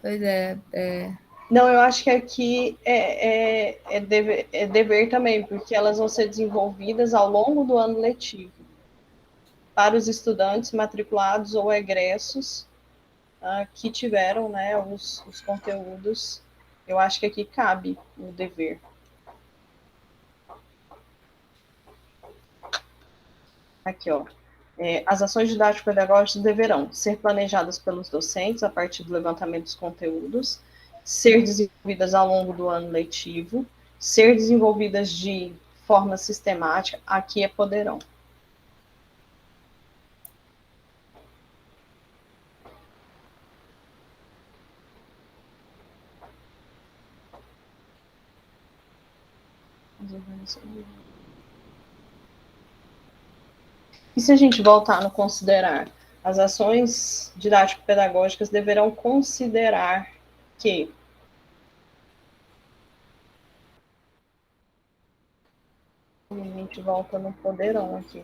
Pois é. Não, eu acho que aqui é dever também, porque elas vão ser desenvolvidas ao longo do ano letivo para os estudantes matriculados ou egressos que tiveram, né, os conteúdos. Eu acho que aqui cabe o dever. Aqui, ó. As ações didático-pedagógicas deverão ser planejadas pelos docentes a partir do levantamento dos conteúdos, ser desenvolvidas ao longo do ano letivo, ser desenvolvidas de forma sistemática, aqui poderão. E se a gente voltar no considerar, as ações didático-pedagógicas deverão considerar que a gente volta no poderão aqui.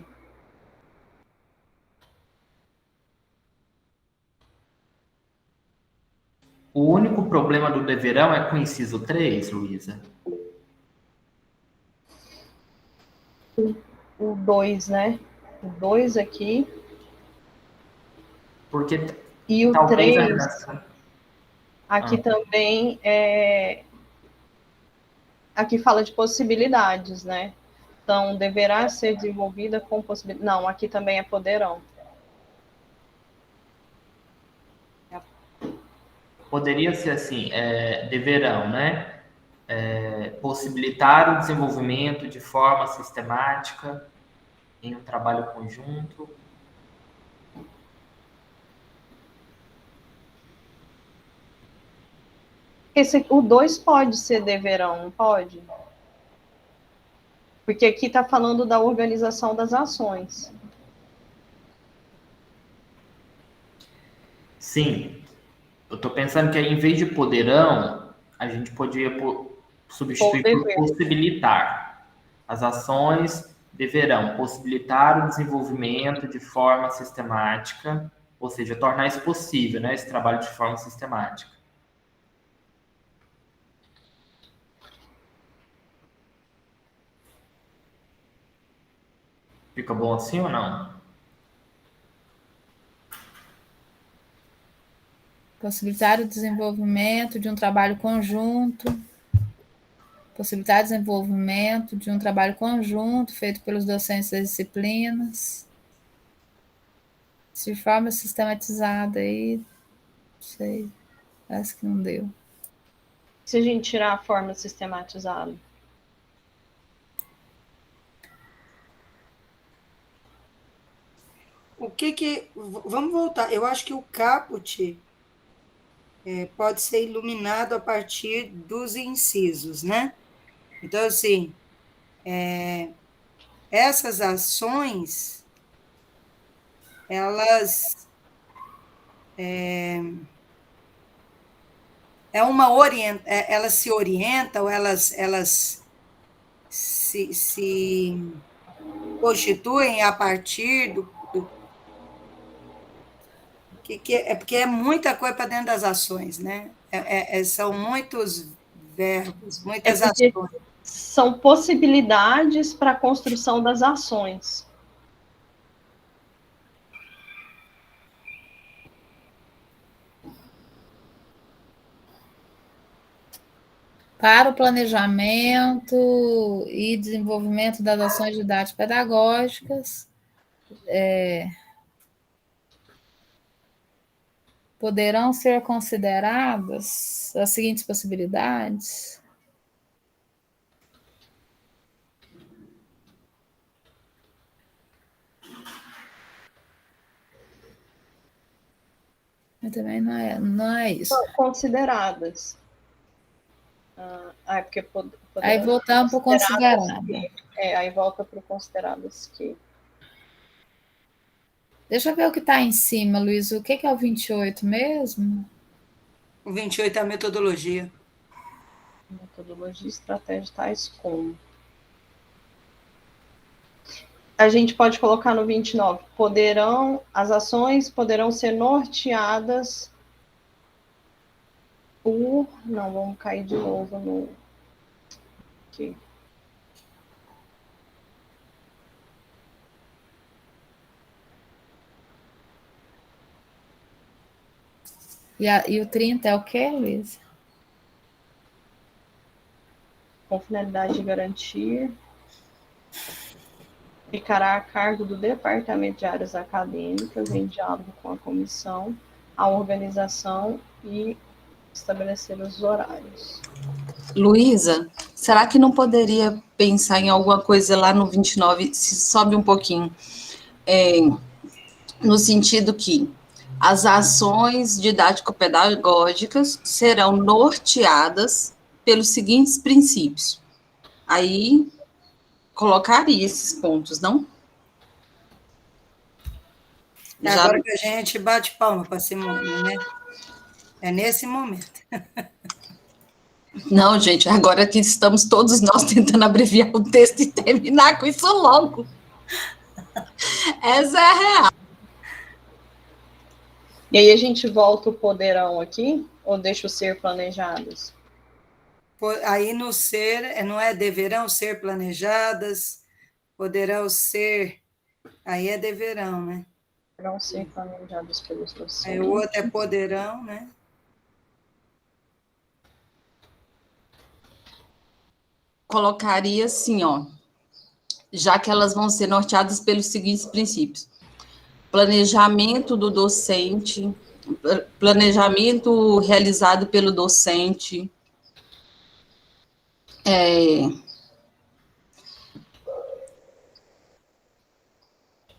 O único problema do deverão é com o inciso 3, Luísa? O 2, né? O 2 aqui. Porque e o talvez 3, aqui também aqui fala de possibilidades, né? Então, deverá ser desenvolvida com possibilidade. Não, aqui também é poderão. Poderia ser assim, deverão, né? Possibilitar o desenvolvimento de forma sistemática em um trabalho conjunto. O 2 pode ser deverão, não pode? Porque aqui está falando da organização das ações. Sim. Eu estou pensando que aí, em vez de poderão, a gente podia substituir por possibilitar. As ações deverão possibilitar o desenvolvimento de forma sistemática, ou seja, tornar isso possível, né, esse trabalho de forma sistemática. Fica bom assim ou não? Possibilitar o desenvolvimento de um trabalho conjunto. Possibilitar o desenvolvimento de um trabalho conjunto feito pelos docentes das disciplinas. De forma sistematizada aí, não sei, parece que não deu. Se a gente tirar a forma sistematizada? Vamos voltar. Eu acho que o caput pode ser iluminado a partir dos incisos, né? Então, assim, essas ações, elas elas se orientam, elas se constituem a partir do porque é muita coisa para dentro das ações, né? São muitos verbos, muitas ações. São possibilidades para a construção das ações. Para o planejamento e desenvolvimento das ações didático-pedagógicas, poderão ser consideradas as seguintes possibilidades. Mas também não é isso. São consideradas. Porque aí voltamos para o considerado. Aí volta para o consideradas que. Deixa eu ver o que está em cima, Luiz. O que é o 28 mesmo? O 28 é a metodologia. Metodologia e estratégia tais como. A gente pode colocar no 29. As ações poderão ser norteadas por. Não, vamos cair de novo no. Aqui. E o 30 é o quê, Luiz? Com finalidade de garantir. Ficará a cargo do Departamento de Áreas Acadêmicas, em diálogo com a comissão, a organização e estabelecer os horários. Luísa, será que não poderia pensar em alguma coisa lá no 29, se sobe um pouquinho, no sentido que as ações didático-pedagógicas serão norteadas pelos seguintes princípios. Aí, colocaria esses pontos, não? É agora que a gente bate palma para Simone, né? É nesse momento. Não, gente, agora que estamos todos nós tentando abreviar o texto e terminar com isso logo. Essa é a real. E aí a gente volta o poderão aqui, ou deixa o ser planejados? Aí no ser, não é deverão ser planejadas, poderão ser, aí é deverão, né? Poderão ser planejados pelos docentes. Aí o outro é poderão, né? Colocaria assim, ó, já que elas vão ser norteadas pelos seguintes princípios: planejamento do docente, planejamento realizado pelo docente,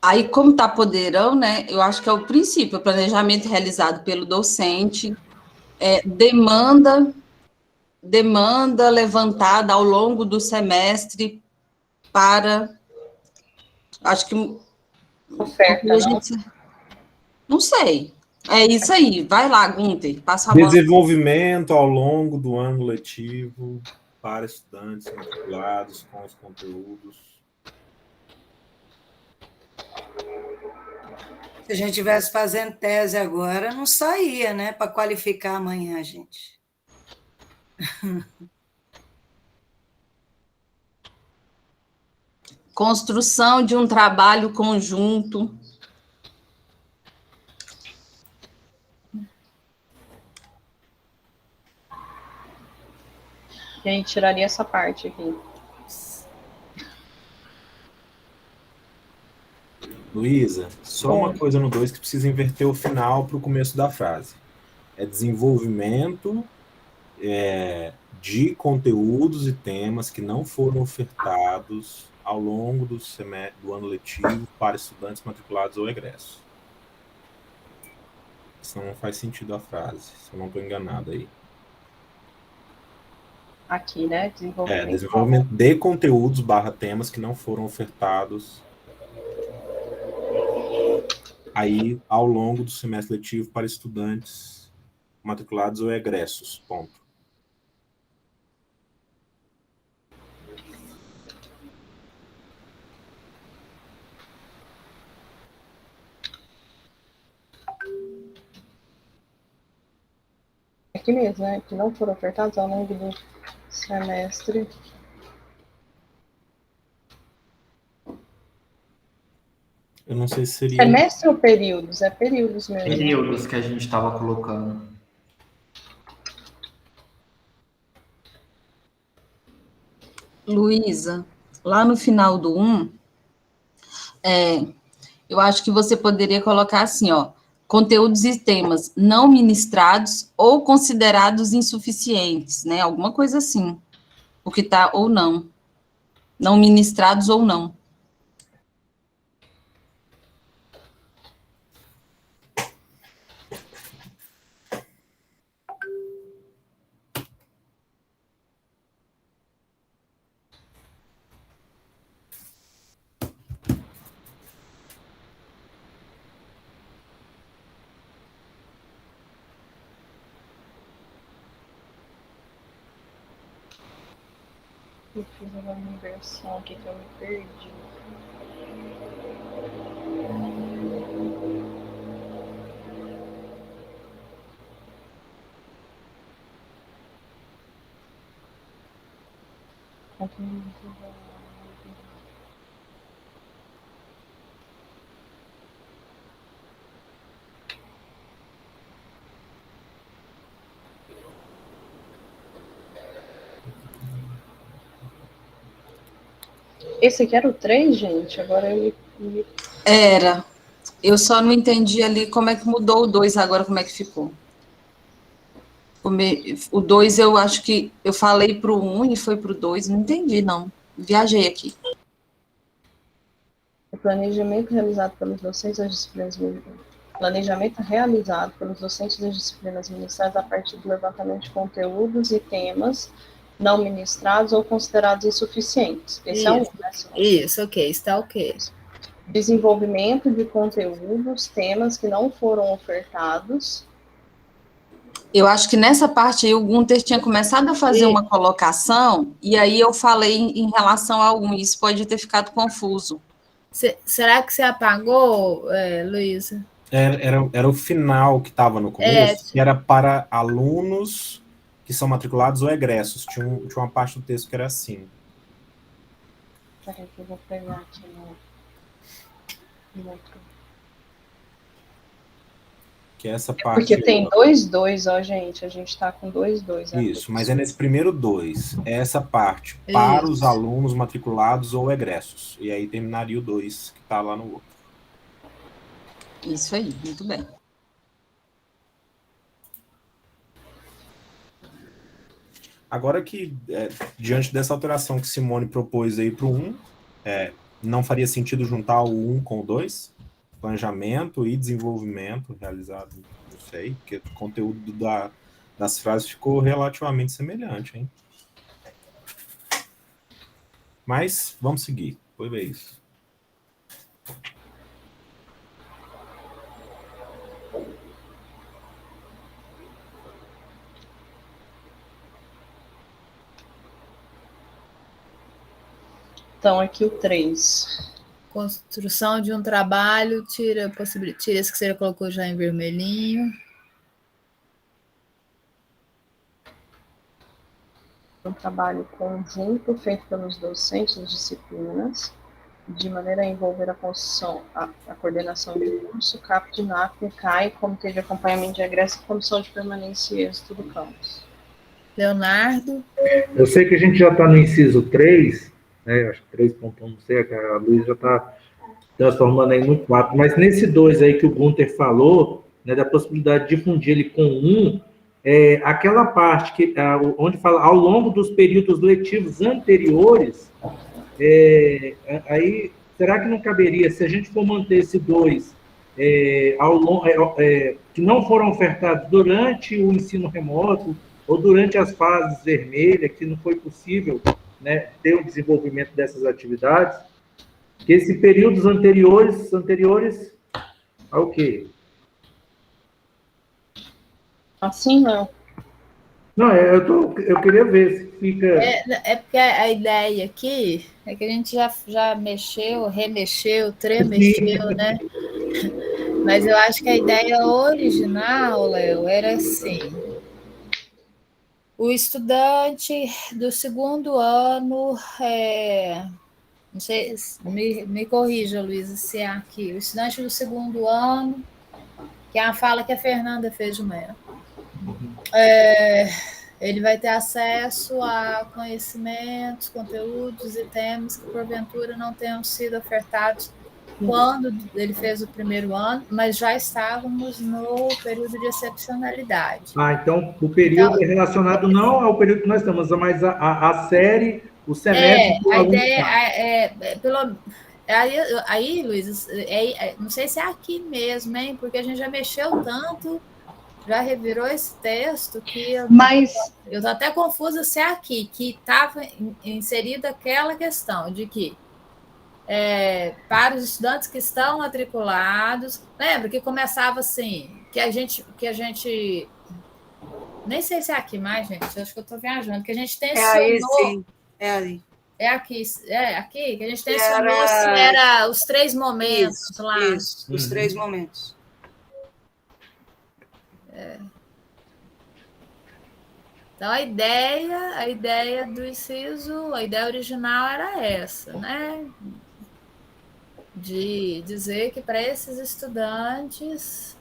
aí, como está poderão, né, eu acho que é o princípio, o planejamento realizado pelo docente, demanda levantada ao longo do semestre para, acho que... Oferta, Não sei. É isso aí. Vai lá, Gunter. Passa a bola. Desenvolvimento ao longo do ano letivo para estudantes matriculados com os conteúdos. Se a gente estivesse fazendo tese agora, não saía, né? Para qualificar amanhã, gente. Construção de um trabalho conjunto. E a gente tiraria essa parte aqui. Luísa, só uma coisa no 2 que precisa inverter o final para o começo da frase. É desenvolvimento de conteúdos e temas que não foram ofertados ao longo do ano letivo para estudantes matriculados ou egressos. Senão não faz sentido a frase, se eu não estou enganado aí. Aqui, né? Desenvolvimento de conteúdos / temas que não foram ofertados aí ao longo do semestre letivo para estudantes matriculados ou egressos. Ponto. Aqui mesmo, né? Que não foram ofertados ao longo do semestre. Eu não sei se seria... Semestre ou períodos? É períodos mesmo. Períodos que a gente estava colocando. Luísa, lá no final do 1, eu acho que você poderia colocar assim, ó, conteúdos e temas não ministrados ou considerados insuficientes, né? Alguma coisa assim. O que tá ou não. Não ministrados ou não. eu fiz uma inversão aqui que eu me perdi. Esse aqui era o 3, gente? Agora eu me... Era. Eu só não entendi ali como é que mudou o 2 agora, como é que ficou. O 2 eu acho que eu falei para o 1 e foi para o 2, não entendi, não. Viajei aqui. O planejamento realizado pelos docentes das disciplinas planejamento realizado pelos docentes das disciplinas ministradas a partir do levantamento de conteúdos e temas não ministrados ou considerados insuficientes. Esse é um, né? Isso, ok, está ok. Desenvolvimento de conteúdos, temas que não foram ofertados. Eu acho que nessa parte aí o Gunter tinha começado a fazer uma colocação, e aí eu falei em relação a um, isso pode ter ficado confuso. Será que você apagou, Luísa? Era o final que estava no começo, que era para alunos que são matriculados ou egressos. Tinha uma parte do texto que era assim. Peraí que eu vou pegar aqui no outro. Que é essa parte. Porque tem 2, ó, gente. A gente está com 2. Isso, mas é nesse primeiro 2. É essa parte, para os alunos matriculados ou egressos. E aí terminaria o 2, que está lá no outro. Isso aí, muito bem. Agora que, diante dessa alteração que Simone propôs aí para o 1, não faria sentido juntar o 1 com o 2? Planejamento e desenvolvimento realizado, não sei, porque o conteúdo das frases ficou relativamente semelhante, hein? Mas vamos seguir, foi ver isso. Então, aqui o 3. Construção de um trabalho, tira esse que você colocou já em vermelhinho. Um trabalho conjunto feito pelos docentes das disciplinas, de maneira a envolver a construção, a coordenação de curso, CAP, NAP, CAI, Comitê de Acompanhamento de Egresso e Comissão de Permanência e Êxito do campus. Leonardo? Eu sei que a gente já está no inciso 3, né, acho que 3.1, não sei, a Luísa já está transformando aí no 4, mas nesse 2 aí que o Gunter falou, né, da possibilidade de difundir ele com 1, aquela parte onde fala ao longo dos períodos letivos anteriores, aí será que não caberia, se a gente for manter esse 2 que não foram ofertados durante o ensino remoto ou durante as fases vermelhas, que não foi possível, né, ter o desenvolvimento dessas atividades, que esses períodos anteriores ao quê? Assim não. Não, eu queria ver se fica... Porque a ideia aqui é que a gente já mexeu, remexeu, tremexeu, né? Mas eu acho que a ideia original, Léo, era assim: o estudante do segundo ano, não sei, me corrija, Luísa, se é aqui, o estudante do segundo ano, que é a fala que a Fernanda fez de manhã, ele vai ter acesso a conhecimentos, conteúdos e temas que, porventura, não tenham sido ofertados quando ele fez o primeiro ano, mas já estávamos no período de excepcionalidade. Então o período é relacionado não ao período que nós estamos, mas a série, o semestre... A ideia aí, Luiz, não sei se é aqui mesmo, hein? Porque a gente já mexeu tanto, já revirou esse texto que eu estou até confusa se é aqui, que estava inserida aquela questão de que para os estudantes que estão matriculados, lembra que começava assim, que a gente nem sei se é aqui mais, gente, acho que eu estou viajando, que a gente tensionou... aí, sim, é aí. É aqui que a gente Era- mencionou se era os 3 momentos lá. Isso, os 3 momentos. Então, a ideia do inciso, a ideia original era essa, né? De dizer que para esses estudantes,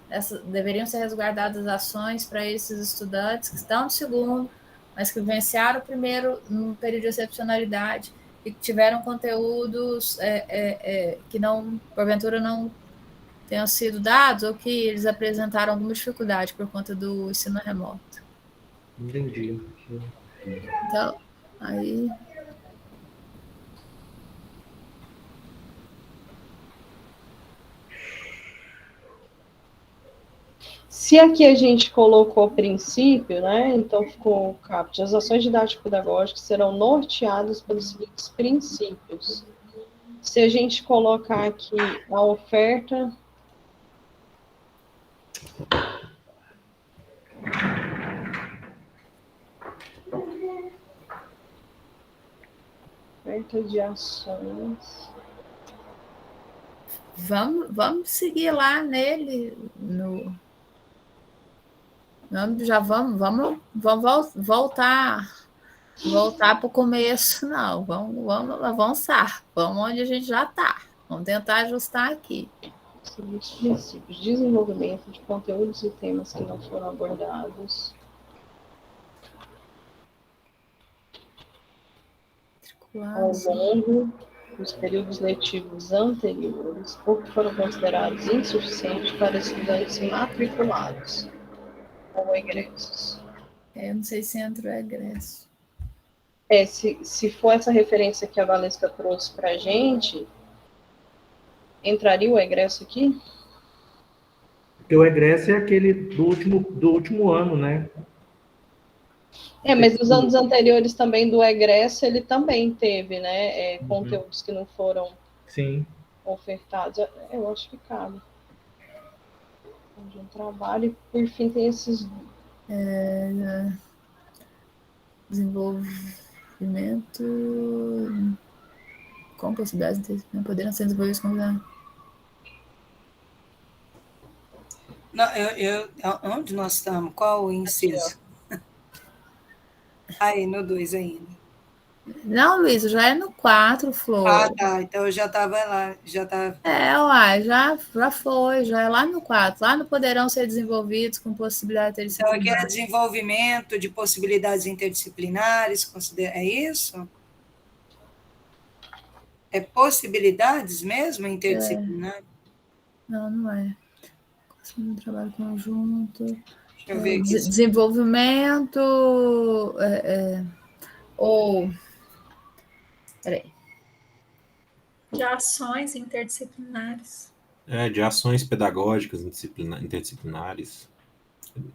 deveriam ser resguardadas ações para esses estudantes que estão no segundo, mas que vivenciaram o primeiro no período de excepcionalidade e que tiveram conteúdos que não, porventura, não tenham sido dados ou que eles apresentaram alguma dificuldade por conta do ensino remoto. Entendi. Então, aí... Se aqui a gente colocou princípio, né? Então ficou o caput. As ações didático-pedagógicas serão norteadas pelos seguintes princípios. Se a gente colocar aqui a oferta de ações. Vamos seguir lá nele. Já vamos voltar para o começo, não. Vamos avançar. Vamos onde a gente já está. Vamos tentar ajustar aqui. Seguintes princípios: desenvolvimento de conteúdos e temas que não foram abordados. Ao longo dos períodos letivos anteriores, ou que foram considerados insuficientes para estudantes matriculados ou egressos. Eu não sei se entra o egresso. Se for essa referência que a Valesca trouxe para a gente, entraria o egresso aqui? Porque o egresso é aquele do último ano, né? Mas nos anos anteriores também do egresso, ele também teve, né, conteúdos que não foram ofertados. Eu acho que cabe. De um trabalho, e por fim tem esses... Desenvolvimento com possibilidades de poderem ser desenvolvidos com... Não, onde nós estamos? Qual o inciso? Aí, no 2 ainda. Não, Luiz, já é no 4, Flor. Ah, tá. Então eu já estava lá. Já foi, já é lá no 4. Lá no poderão ser desenvolvidos com possibilidade interdisciplinar. Então, aqui é desenvolvimento de possibilidades interdisciplinares, é isso? É possibilidades mesmo interdisciplinares? Não é. Trabalho conjunto. Deixa eu ver aqui. Desenvolvimento ou... Peraí. De ações interdisciplinares. De ações pedagógicas interdisciplinares.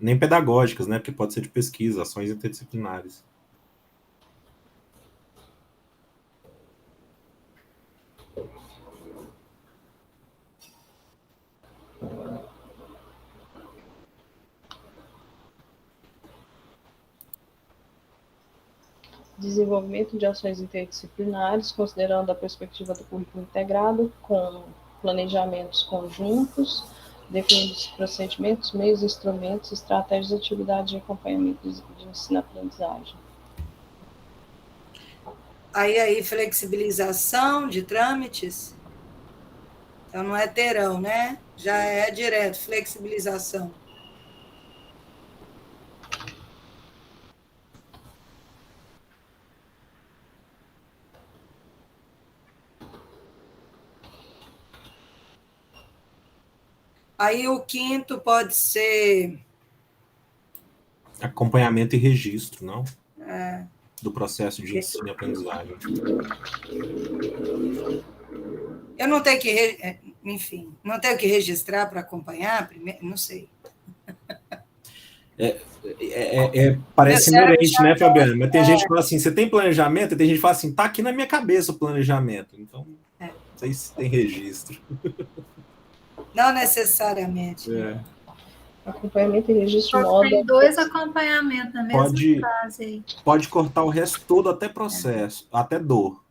Nem pedagógicas, né? Porque pode ser de pesquisa, ações interdisciplinares. Desenvolvimento de ações interdisciplinares, considerando a perspectiva do currículo integrado, com planejamentos conjuntos, definindo os procedimentos, meios, instrumentos, estratégias e atividades de acompanhamento de ensino-aprendizagem. Aí, flexibilização de trâmites. Então, não é terão, né? Já é direto, flexibilização. Aí o 5º pode ser... Acompanhamento e registro, não? Do processo de ensino e aprendizagem. Eu não tenho que... Enfim, não tenho que registrar para acompanhar primeiro? Não sei. Parece ignorante, né, Fabiana? Mas tem gente que fala assim, você tem planejamento? E tem gente que fala assim, tá aqui na minha cabeça o planejamento. Então, não sei se tem registro. Não necessariamente. Acompanhamento e registro modo. Tem 2 acompanhamentos na mesma frase aí. Pode cortar o resto todo até processo, até dor.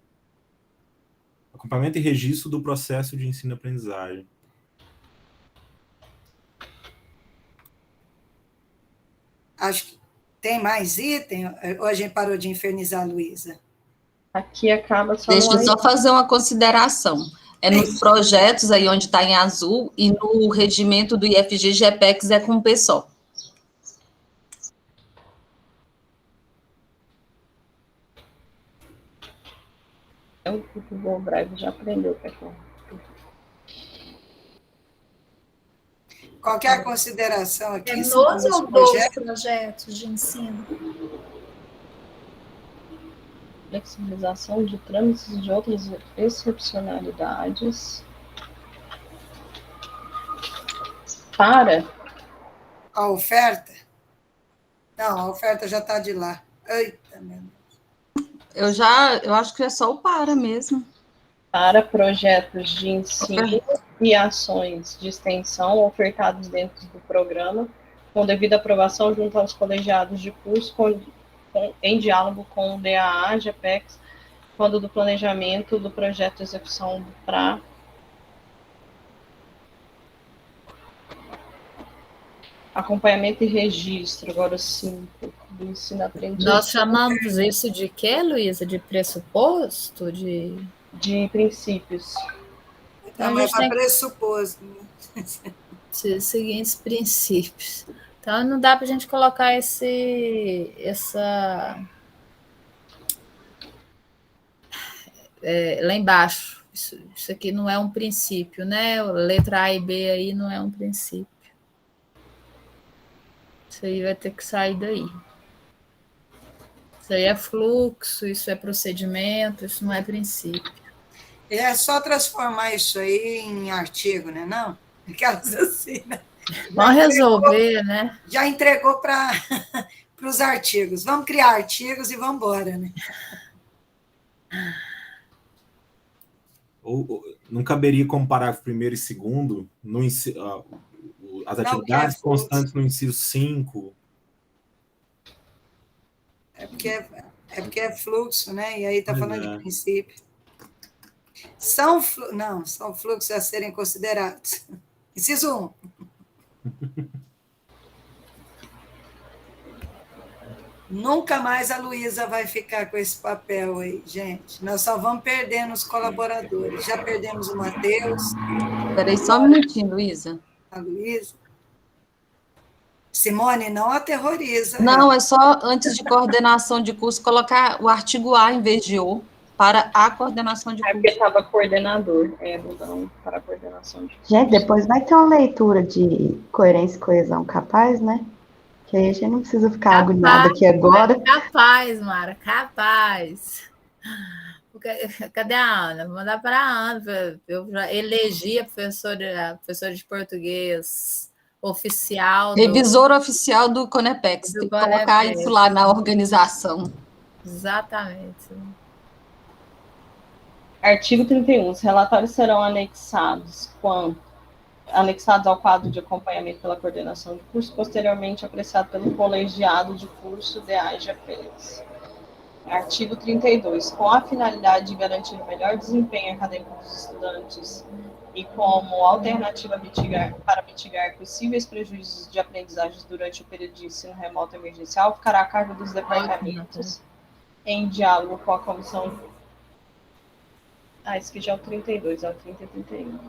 acompanhamento e registro do processo de ensino-aprendizagem. Acho que tem mais item, ou a gente parou de infernizar a Luísa? Aqui acaba só Deixa no eu só fazer uma consideração. É nos projetos aí onde está em azul e no regimento do IFG GPEX é com P só. O Google Drive já aprendeu, pessoal. Qualquer consideração aqui? É nos sobre os ou dos projetos? projetos de ensino? Flexibilização de trâmites de outras excepcionalidades. Para A oferta? Não, a oferta já está de lá. Eita, meu Deus. Eu acho que é só o para mesmo. para projetos de ensino e ações de extensão ofertados dentro do programa, com devida aprovação junto aos colegiados de curso, em diálogo com o DAA, GPEX, quando do planejamento do projeto de execução para acompanhamento e registro, agora 5, do ensino-aprendizagem. Nós chamamos isso de quê, Luísa? De pressuposto? De princípios. Então, é para pressuposto. Os seguintes princípios. Então, não dá para a gente colocar lá embaixo. Isso aqui não é um princípio, né? Letra A e B aí não é um princípio. Isso aí vai ter que sair daí. Isso aí é fluxo, isso é procedimento, isso não é princípio. É só transformar isso aí em artigo, né? Não? Aquelas assim, né? Vamos resolver, né? Já entregou para os artigos. Vamos criar artigos e vamos embora, né? Ou não caberia como parágrafo 1º e 2º as atividades constantes no inciso 5? É porque é fluxo, né? E aí está falando de princípio. São fluxos a serem considerados. Inciso 1. Nunca mais a Luísa vai ficar com esse papel aí, gente. Nós só vamos perdendo os colaboradores. Já perdemos o Matheus. Espera aí só um minutinho, Luísa. A Luísa. Simone, não aterroriza. Não, é só, antes de coordenação de curso, colocar o artigo A em vez de O, para a coordenação de curso. Porque estava coordenador, mudando para a coordenação de curso. Gente, depois vai ter uma leitura de coerência e coesão capaz, né? Que aí a gente não precisa ficar agoniado aqui agora. Capaz, Mara, capaz. Cadê a Ana? Vou mandar para a Ana. Eu já elegi a professora de português oficial. Revisora oficial do Conepex. Tem que colocar isso lá na organização. Exatamente. Artigo 31. Os relatórios serão anexados ao quadro de acompanhamento pela coordenação de curso, posteriormente apreciado pelo colegiado de curso DA e GPEX. Artigo 32. Com a finalidade de garantir o melhor desempenho acadêmico dos estudantes e como alternativa para mitigar possíveis prejuízos de aprendizagem durante o período de ensino remoto emergencial, ficará a cargo dos departamentos, em diálogo com a comissão... esse aqui já é o 32, é o 30 e 31.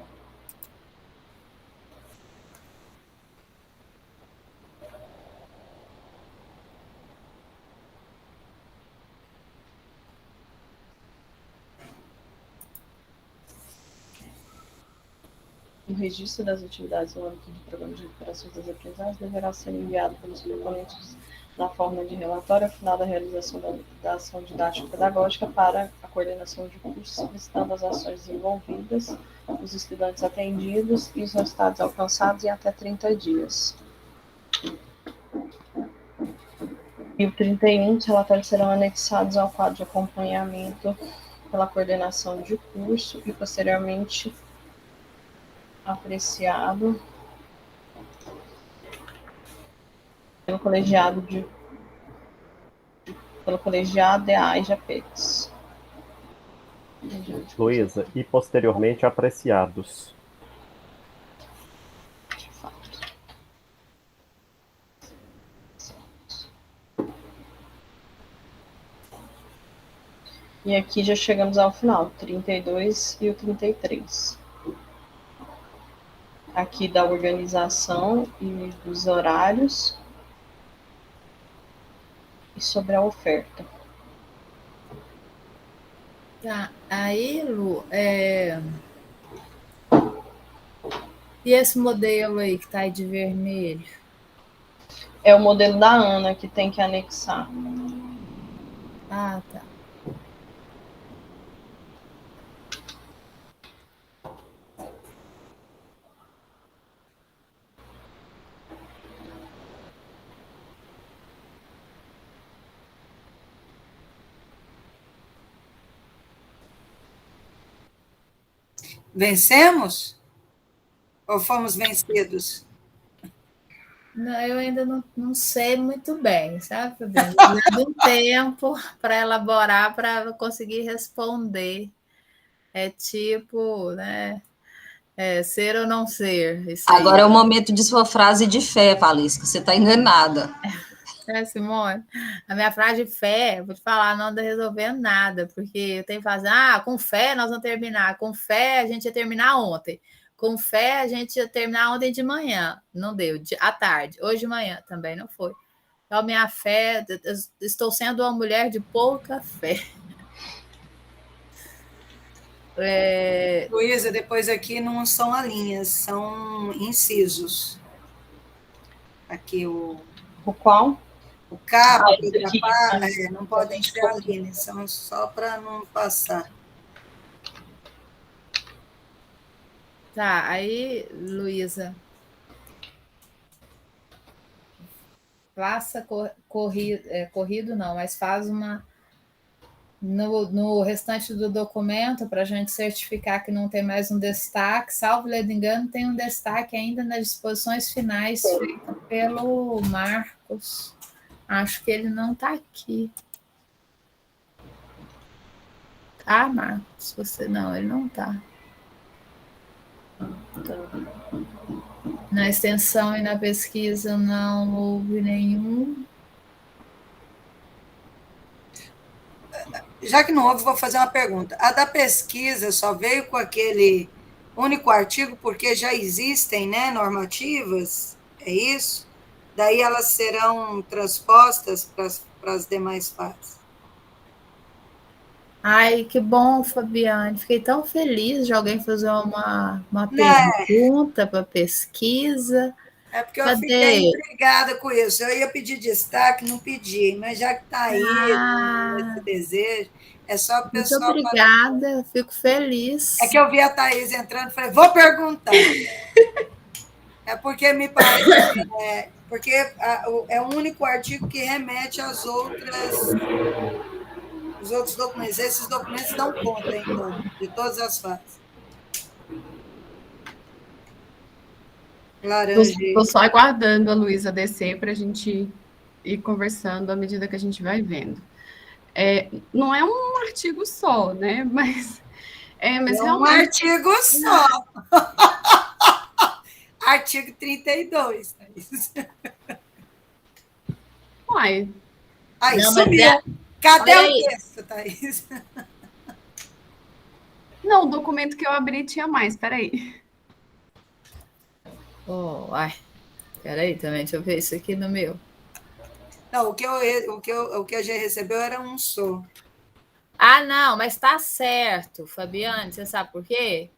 O registro das atividades no âmbito do programa de recuperação das aprendizagens deverá ser enviado pelos proponentes na forma de relatório ao final da realização da ação didático-pedagógica para a coordenação de curso, solicitando as ações desenvolvidas, os estudantes atendidos e os resultados alcançados em até 30 dias. E o 31, os relatórios serão anexados ao quadro de acompanhamento pela coordenação de curso e posteriormente apreciado pelo colegiado DA e GPEX. Luísa, e posteriormente apreciados. E aqui já chegamos ao final, 32 e o 33. Aqui da organização e dos horários. E sobre a oferta. Tá. Aí, Lu, e esse modelo aí que tá aí de vermelho? É o modelo da Ana que tem que anexar. Ah, tá. Vencemos? Ou fomos vencidos? Não, eu ainda não sei muito bem, sabe, Fabiana? Preciso de um tempo para elaborar, para conseguir responder. É tipo, né? Ser ou não ser. Isso aí. Agora é o momento de sua frase de fé, Valesca. Você está enganada. Simone, a minha frase de fé, vou te falar, não anda resolvendo nada, porque eu tenho que fazer, com fé nós vamos terminar, com fé a gente ia terminar ontem, com fé a gente ia terminar ontem de manhã, não deu, à tarde, hoje de manhã também não foi. Então, minha fé, eu estou sendo uma mulher de pouca fé. Luísa, depois aqui não são linhas, são incisos. Aqui o qual? O cabo, não podem ser a linha, são só para não passar. Tá, aí, Luísa, faça corrido não, mas faz uma no restante do documento para a gente certificar que não tem mais um destaque, salvo engano, tem um destaque ainda nas disposições finais feito pelo Marcos. Acho que ele não está aqui. Ah, Marcos, você não, ele não está. Na extensão e na pesquisa não houve nenhum. Já que não houve, vou fazer uma pergunta. A da pesquisa só veio com aquele único artigo porque já existem, né, normativas? É isso? Daí elas serão transpostas para as demais partes. Ai, que bom, Fabiane. Fiquei tão feliz de alguém fazer uma pergunta para pesquisa. É porque eu fiquei intrigada com isso. Eu ia pedir destaque, não pedi, mas já que está aí esse desejo, é só o pessoal. Muito obrigada, fico feliz. É que eu vi a Thaís entrando e falei, vou perguntar. É porque me parece porque é o único artigo que remete às os outros documentos. Esses documentos dão conta, então, de todas as fases. Laranja. Estou só aguardando a Luísa descer para a gente ir conversando à medida que a gente vai vendo. Não é um artigo só, né? Mas realmente... um artigo só. Artigo 32. Uai. Aí, sumiu. Cadê o texto, Thaís? Não, o documento que eu abri tinha mais, peraí. Peraí também, deixa eu ver isso aqui no meu. Não, o que a gente recebeu era um só. Não, mas está certo, Fabiane, você sabe por quê?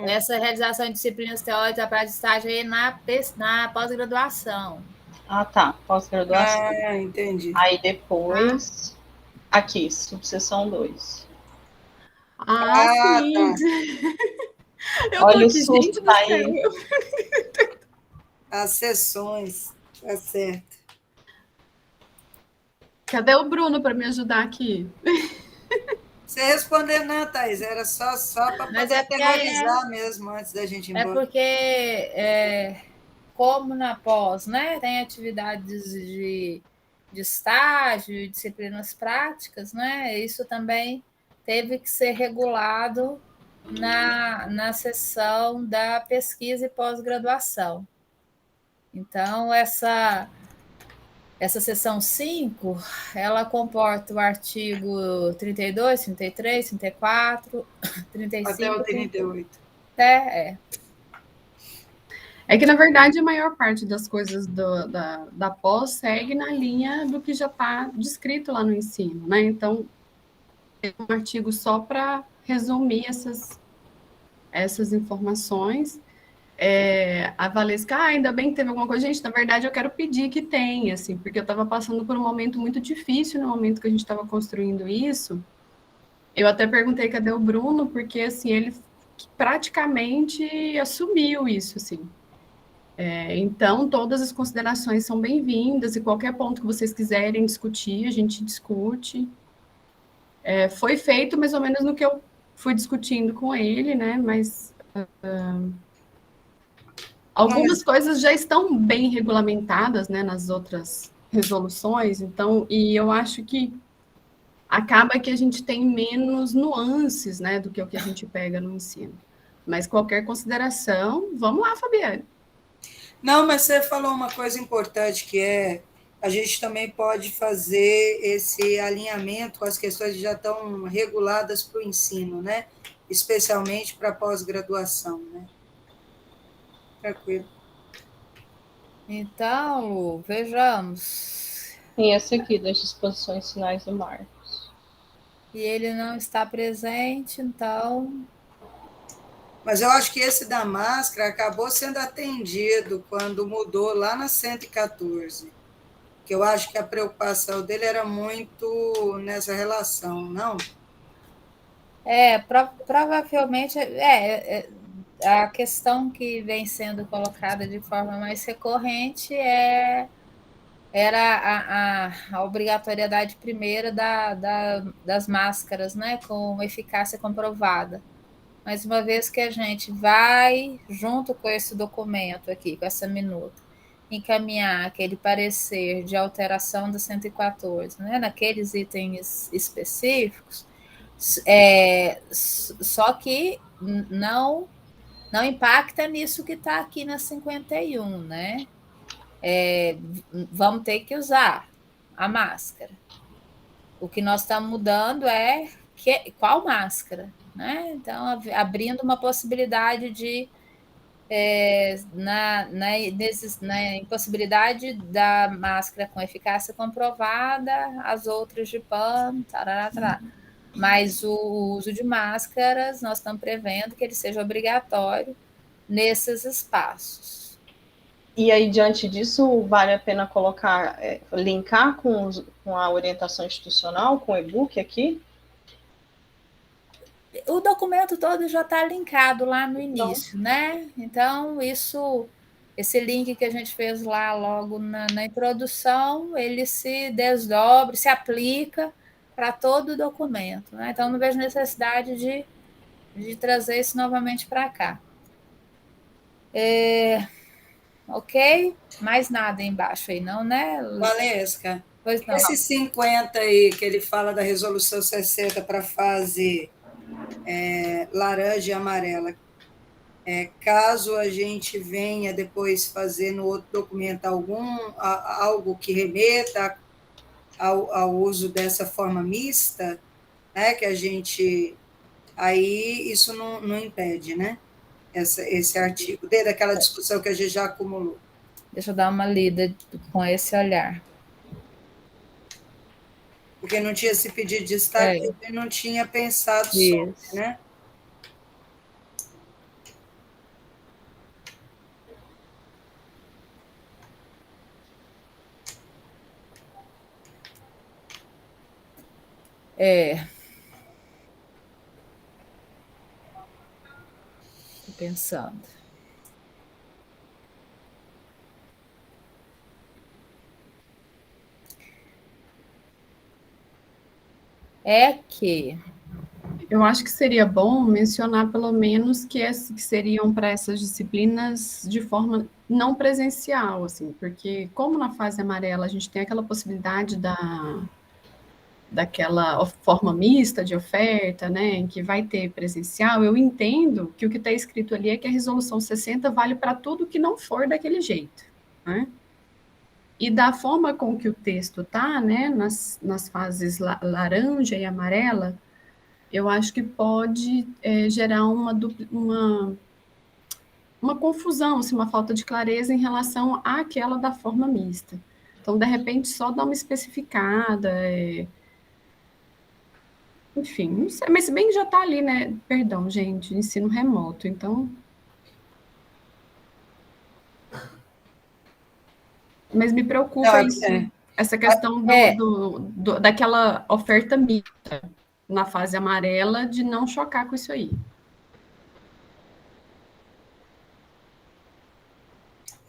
Essa realização de disciplinas teóricas para estágio aí na pós-graduação. Ah, tá, pós-graduação. Entendi. Aí depois, aqui, subseção 2. Sim. Tá. Olha o susto, tá aí. As sessões, tá certo. Cadê o Bruno para me ajudar aqui? Você respondeu, não, Thaís, era só para poder categorizar mesmo antes da gente ir embora. É porque, como na pós, né, tem atividades de estágio, disciplinas práticas, né, isso também teve que ser regulado na seção da pesquisa e pós-graduação. Então, essa seção 5, ela comporta o artigo 32, 33, 34, 35... Até o 38. É que, na verdade, a maior parte das coisas da pós segue na linha do que já está descrito lá no ensino, né? Então, tem um artigo só para resumir essas informações. A Valesca, ainda bem que teve alguma coisa. Gente, na verdade, eu quero pedir que tenha, assim, porque eu estava passando por um momento muito difícil no momento que a gente estava construindo isso. Eu até perguntei cadê o Bruno, porque, assim, ele praticamente assumiu isso, assim. Então, todas as considerações são bem-vindas e qualquer ponto que vocês quiserem discutir, a gente discute. Foi feito mais ou menos no que eu fui discutindo com ele, né? Mas algumas coisas já estão bem regulamentadas, né, nas outras resoluções, então, e eu acho que acaba que a gente tem menos nuances, né, do que o que a gente pega no ensino. Mas qualquer consideração, vamos lá, Fabiane. Não, mas você falou uma coisa importante, que a gente também pode fazer esse alinhamento com as questões que já estão reguladas para o ensino, né? Especialmente para a pós-graduação, né? Tranquilo. Então, Lu, vejamos. Tem esse aqui, das disposições finais do Marcos. E ele não está presente, então... Mas eu acho que esse da máscara acabou sendo atendido quando mudou lá na 114, que eu acho que a preocupação dele era muito nessa relação, não? Provavelmente, a questão que vem sendo colocada de forma mais recorrente era a obrigatoriedade primeira das máscaras, né, com eficácia comprovada. Mas uma vez que a gente vai, junto com esse documento aqui, com essa minuta, encaminhar aquele parecer de alteração do 114, né, naqueles itens específicos, só que não impacta nisso que está aqui na 51, né? Vamos ter que usar a máscara. O que nós estamos mudando qual máscara, né? Então, abrindo uma possibilidade de na impossibilidade da máscara com eficácia comprovada, as outras de pano, tarará. Mas o uso de máscaras, nós estamos prevendo que ele seja obrigatório nesses espaços. E aí, diante disso, vale a pena colocar, linkar com a orientação institucional, com o e-book aqui? O documento todo já está linkado lá no início, né? Então, esse link que a gente fez lá logo na introdução, ele se desdobra, se aplica para todo o documento, né? Então, não vejo necessidade de trazer isso novamente para cá. Ok? Mais nada embaixo aí, não, né? Valesca, pois não. Esse 50 aí, que ele fala da resolução 60 para a fase laranja e amarela, caso a gente venha depois fazer no outro documento algo que remeta ao uso dessa forma mista, né, que a gente... Aí isso não impede, né? Esse artigo, desde aquela discussão que a gente já acumulou. Deixa eu dar uma lida com esse olhar. Porque não tinha se pedido de destaque, e não tinha pensado sobre, né? Estou pensando. Que eu acho que seria bom mencionar pelo menos que seriam para essas disciplinas de forma não presencial, assim, porque como na fase amarela a gente tem aquela possibilidade daquela forma mista de oferta, né, em que vai ter presencial, eu entendo que o que está escrito ali é que a resolução 60 vale para tudo que não for daquele jeito, né? E da forma com que o texto está, né, nas fases laranja e amarela, eu acho que pode gerar uma confusão, assim, uma falta de clareza em relação àquela da forma mista. Então, de repente, só dá uma especificada, enfim, não sei, mas se bem que já está ali, né? Perdão, gente, ensino remoto, então. Mas me preocupa isso, essa questão daquela oferta mista na fase amarela, de não chocar com isso aí.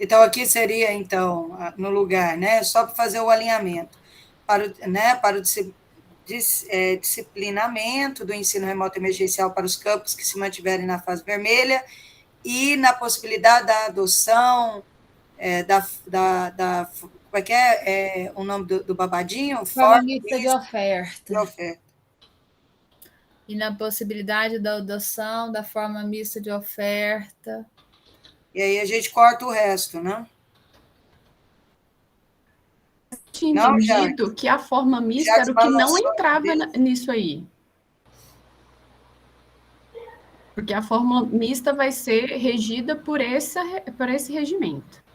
Então, aqui seria, então, no lugar, né, só para fazer o alinhamento, para o disciplinamento do ensino remoto emergencial para os campos que se mantiverem na fase vermelha e na possibilidade da adoção como é que é o nome do babadinho? Forma mista de oferta. De oferta. E na possibilidade da adoção da forma mista de oferta. E aí a gente corta o resto, né? Tinha entendido que a forma mista era o que não entrava nisso aí. Porque a forma mista vai ser regida por esse regimento.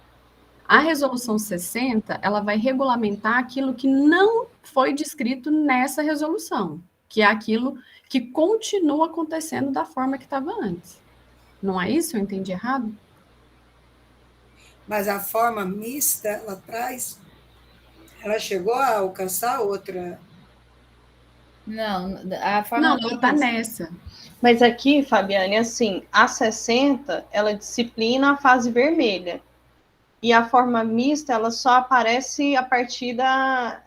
A resolução 60, ela vai regulamentar aquilo que não foi descrito nessa resolução, que é aquilo que continua acontecendo da forma que estava antes. Não é isso? Eu entendi errado? Mas a forma mista, ela chegou a alcançar outra? Não, a forma ela está nessa. Mas aqui, Fabiane, assim, a 60, ela disciplina a fase vermelha. E a forma mista, ela só aparece a partir da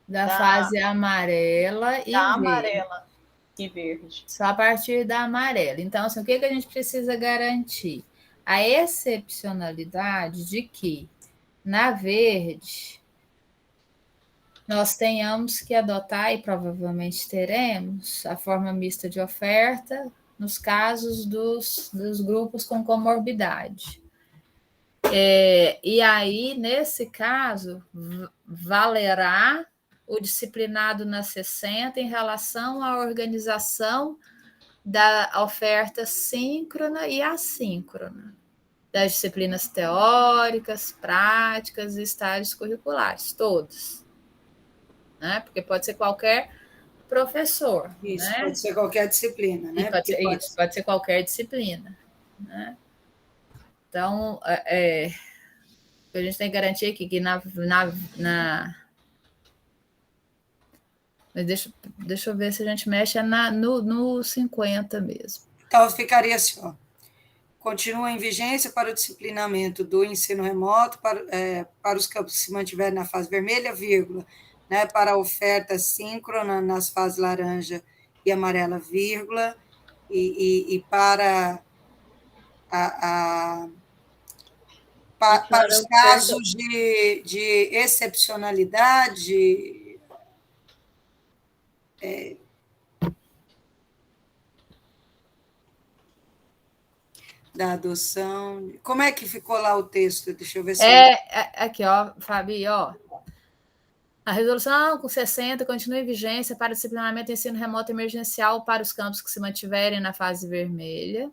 fase amarela e verde. Amarela e verde. Só a partir da amarela. Então, assim, o que a gente precisa garantir? A excepcionalidade de que, na verde, nós tenhamos que adotar, e provavelmente teremos, a forma mista de oferta nos casos dos grupos com comorbidade. E aí, nesse caso, valerá o disciplinado na 60 em relação à organização da oferta síncrona e assíncrona, das disciplinas teóricas, práticas e estágios curriculares, todos. Né? Porque pode ser qualquer professor. Isso, né? Pode ser qualquer disciplina, né? Pode ser qualquer disciplina. Né? Então, a gente tem que garantir aqui que Mas deixa eu ver se a gente mexe no 50 mesmo. Então, ficaria assim, ó. Continua em vigência para o disciplinamento do ensino remoto para os campos que se mantiverem na fase vermelha, vírgula, né, para a oferta síncrona nas fases laranja e amarela, vírgula, e para para os casos de excepcionalidade, da adoção. Como é que ficou lá o texto? Deixa eu ver se... Aqui, ó, Fabi, ó. A resolução com 60 continua em vigência para disciplinamento do ensino remoto emergencial para os campos que se mantiverem na fase vermelha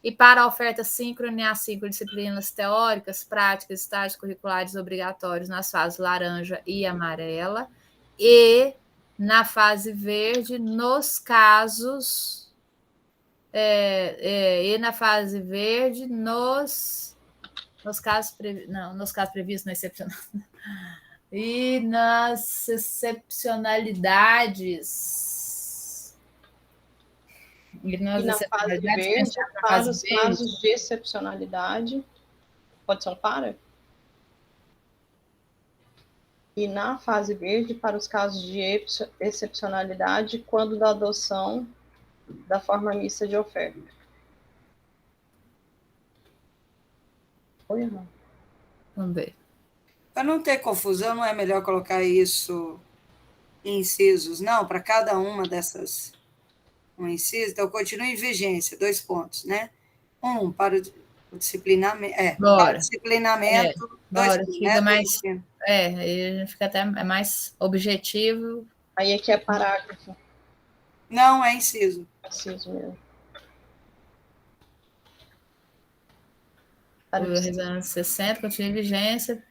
e para a oferta síncrona e assíncrona de disciplinas teóricas, práticas, estágios curriculares obrigatórios nas fases laranja e amarela e na fase verde nos casos... e na fase verde, nos casos previstos na excepcional. E nas excepcionalidades. E na fase verde, para os casos de excepcionalidade, pode ser um para? E na fase verde, para os casos de excepcionalidade, quando da adoção da forma mista de oferta. Foi ou não? Vamos ver. Para não ter confusão, não é melhor colocar isso incisos, não, para cada uma dessas um inciso, então continua em vigência, 2 pontos, né? Para o disciplinamento, para o disciplinamento, 2 pontos, fica né? mais, aí fica até mais objetivo. Aí aqui é parágrafo. Não, é inciso. Inciso mesmo. Por resolução 60, continua em vigência.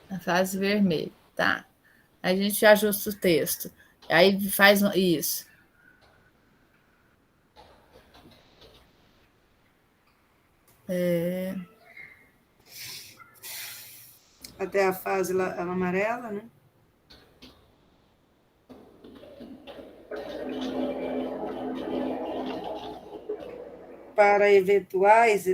Na fase vermelha, tá? A gente ajusta o texto. Aí faz isso. Até a fase amarela, né? Para eventuais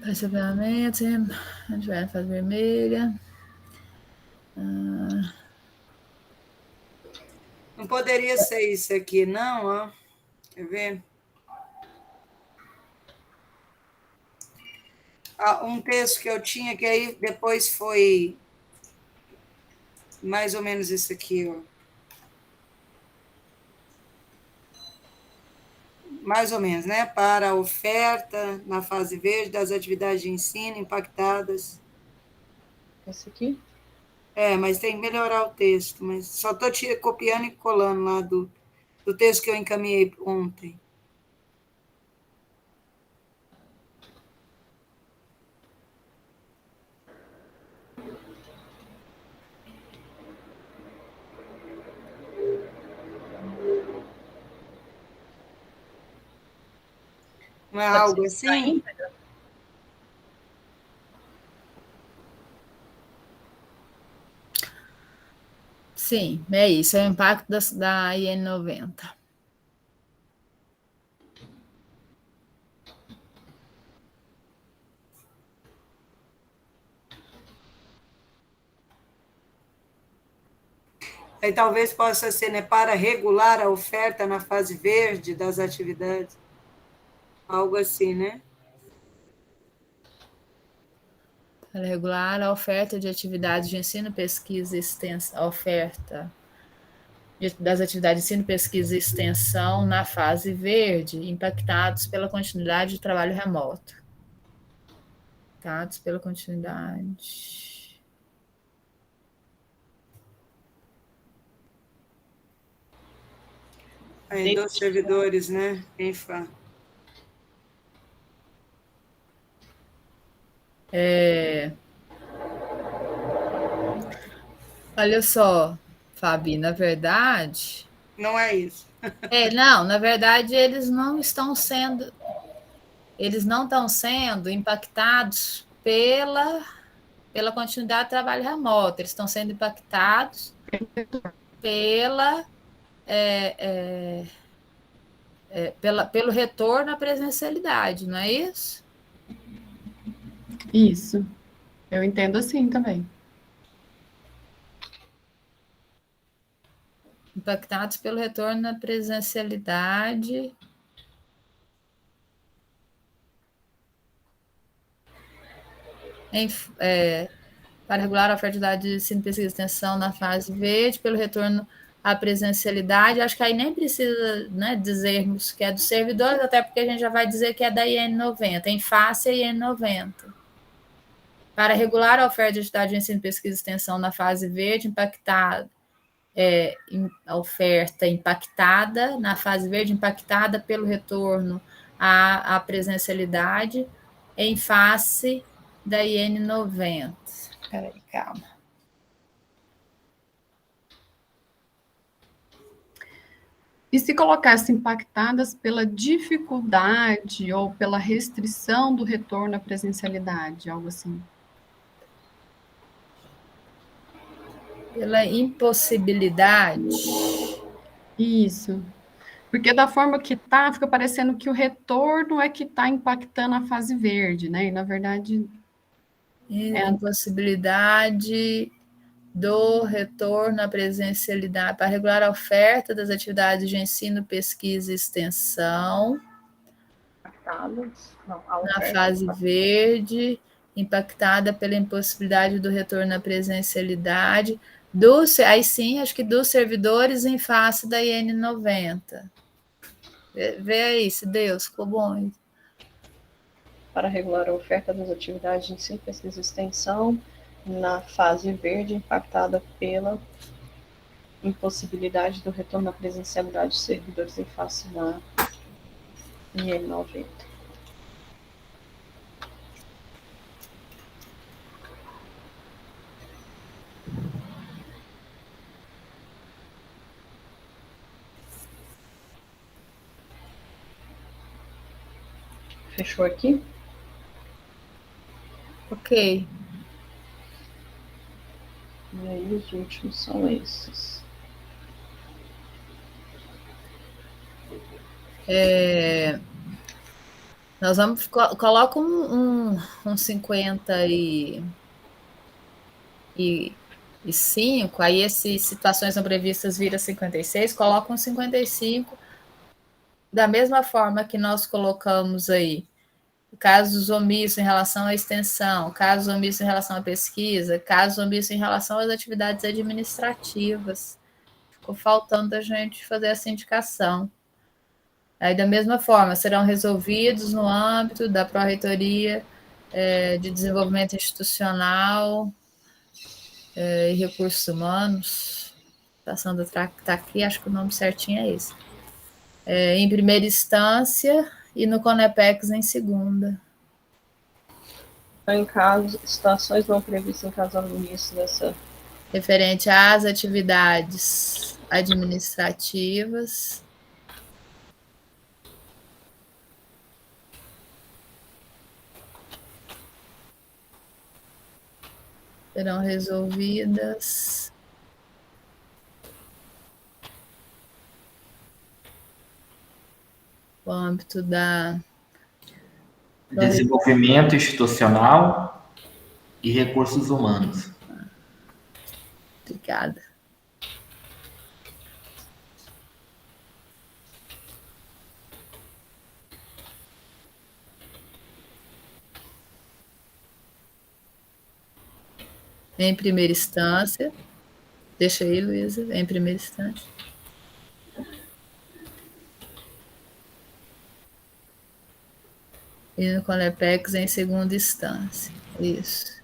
Parcelamento, a gente vai na fase vermelha. Não poderia ser isso aqui, não, ó. Quer ver? Um texto que eu tinha, que aí depois foi mais ou menos isso aqui, ó. Mais ou menos, né? Para a oferta na fase verde das atividades de ensino impactadas. Esse aqui? Mas tem que melhorar o texto, mas só estou copiando e colando lá do texto que eu encaminhei ontem. Não é algo assim? Sim, é isso, é o impacto da IN 90. Aí talvez possa ser, né, para regular a oferta na fase verde das atividades. Algo assim, né? Para regular a oferta de atividades de ensino, pesquisa e extensão, a oferta das atividades de ensino, pesquisa e extensão na fase verde, impactados pela continuidade de trabalho remoto. Impactados pela continuidade. Aí, 2 servidores, né? ENFA. Olha só, Fabi, na verdade... Não é isso. Não, na verdade, eles não estão sendo impactados pela continuidade de trabalho remoto, eles estão sendo impactados pelo retorno à presencialidade, não é isso? Isso. Eu entendo assim também. Impactados pelo retorno à presencialidade. Para regular a oferta de ensino, pesquisa e extensão na fase verde, pelo retorno à presencialidade. Acho que aí nem precisa, né, dizermos que é dos servidores, até porque a gente já vai dizer que é da IN 90, em face a IN 90. Para regular a oferta de atividade de ensino, pesquisa e extensão na fase verde, a oferta impactada, na fase verde, impactada pelo retorno à presencialidade, em face da IN 90. Peraí, calma. E se colocasse impactadas pela dificuldade ou pela restrição do retorno à presencialidade, algo assim? Pela impossibilidade. Isso. Porque da forma que tá, fica parecendo que o retorno é que está impactando a fase verde, né? E, na verdade... Impossibilidade do retorno à presencialidade para regular a oferta das atividades de ensino, pesquisa e extensão na fase verde, impactada pela impossibilidade do retorno à presencialidade, aí sim, acho que dos servidores em face da IN 90. Vê aí, se Deus, ficou bom. Para regular a oferta das atividades de ensino, pesquisa e extensão na fase verde, impactada pela impossibilidade do retorno à presencialidade dos servidores em face da IN 90. Fechou aqui? Ok. E aí os últimos são esses. Nós vamos coloca um 55, aí essas situações não previstas vira 56, coloca um 55 da mesma forma que nós colocamos aí casos omissos em relação à extensão, casos omissos em relação à pesquisa, casos omissos em relação às atividades administrativas. Ficou faltando a gente fazer essa indicação. Aí, da mesma forma, serão resolvidos no âmbito da Pró-Reitoria de Desenvolvimento Institucional e Recursos Humanos. A Sandra está aqui, acho que o nome certinho é esse. Em primeira instância e no CONEPEX em segunda. Em caso, situações não previstas em caso omisso dessa... Referente às atividades administrativas. Serão resolvidas no âmbito da desenvolvimento institucional e recursos humanos. Obrigada. Em primeira instância, deixa aí, Luísa, em primeira instância. E no CONEPEX em segunda instância. Isso.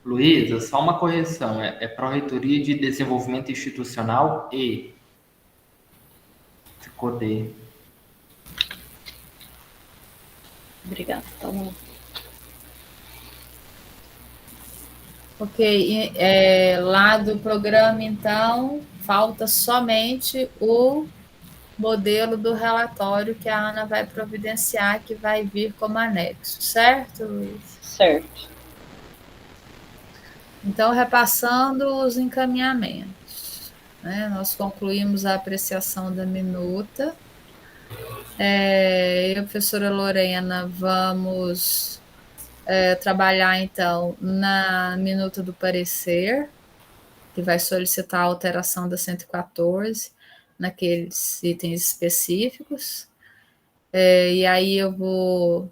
Luísa, só uma correção. É Pró-Reitoria de Desenvolvimento Institucional e... Ficou D. Obrigada. Então... Ok. Lá do programa, então, falta somente o modelo do relatório que a Ana vai providenciar, que vai vir como anexo, certo, Luiz? Certo. Então, repassando os encaminhamentos, né? Nós concluímos a apreciação da minuta. Eu e a professora Lorena vamos trabalhar, então, na minuta do parecer, que vai solicitar a alteração da 114, naqueles itens específicos. E aí eu vou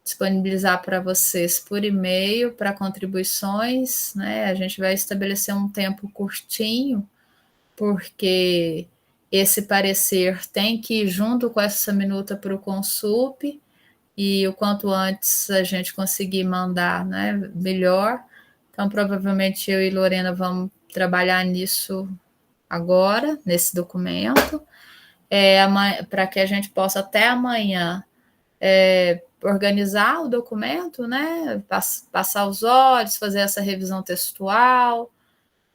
disponibilizar para vocês por e-mail para contribuições, né? A gente vai estabelecer um tempo curtinho, porque esse parecer tem que ir junto com essa minuta para o Consup, e o quanto antes a gente conseguir mandar, né, melhor. Então, provavelmente eu e Lorena vamos trabalhar nisso agora, nesse documento, para que a gente possa até amanhã organizar o documento, né, passar os olhos, fazer essa revisão textual,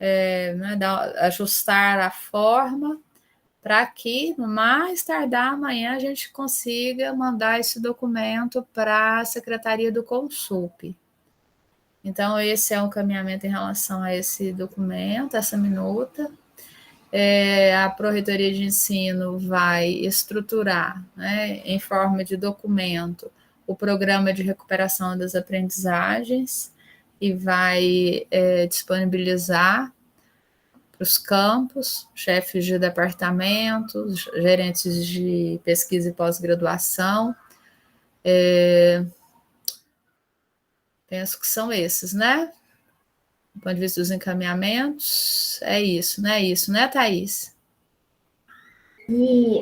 né, ajustar a forma, para que, no mais tardar amanhã, a gente consiga mandar esse documento para a Secretaria do Consup. Então, esse é o caminhamento em relação a esse documento, essa minuta. A Pró-Reitoria de Ensino vai estruturar, né, em forma de documento, o programa de recuperação das aprendizagens e vai disponibilizar para os campos, chefes de departamentos, gerentes de pesquisa e pós-graduação. Penso que são esses, né? Do ponto de vista dos encaminhamentos, é isso, né, Thaís?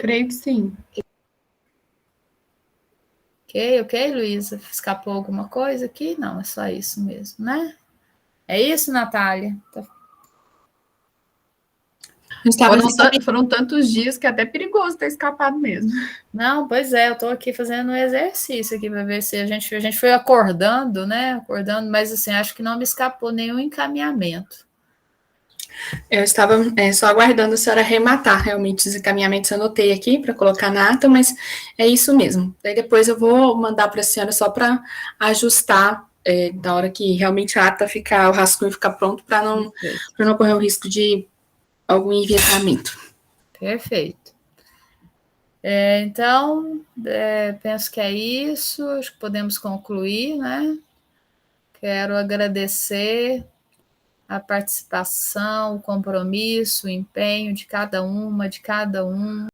Creio que sim. Ok, Luísa? Escapou alguma coisa aqui? Não, é só isso mesmo, né? É isso, Natália? Foram tantos dias que é até perigoso ter escapado mesmo. Não, pois é, eu estou aqui fazendo um exercício aqui para ver se a gente foi acordando, né? Acordando, mas assim, acho que não me escapou nenhum encaminhamento. Eu estava só aguardando a senhora arrematar realmente os encaminhamentos, eu anotei aqui para colocar na ata, mas é isso mesmo. Daí depois eu vou mandar para a senhora só para ajustar na hora que realmente a ata ficar, o rascunho ficar pronto, para não correr o risco de algum enviesamento. Perfeito. Então, penso que é isso, acho que podemos concluir, né? Quero agradecer a participação, o compromisso, o empenho de cada uma, de cada um.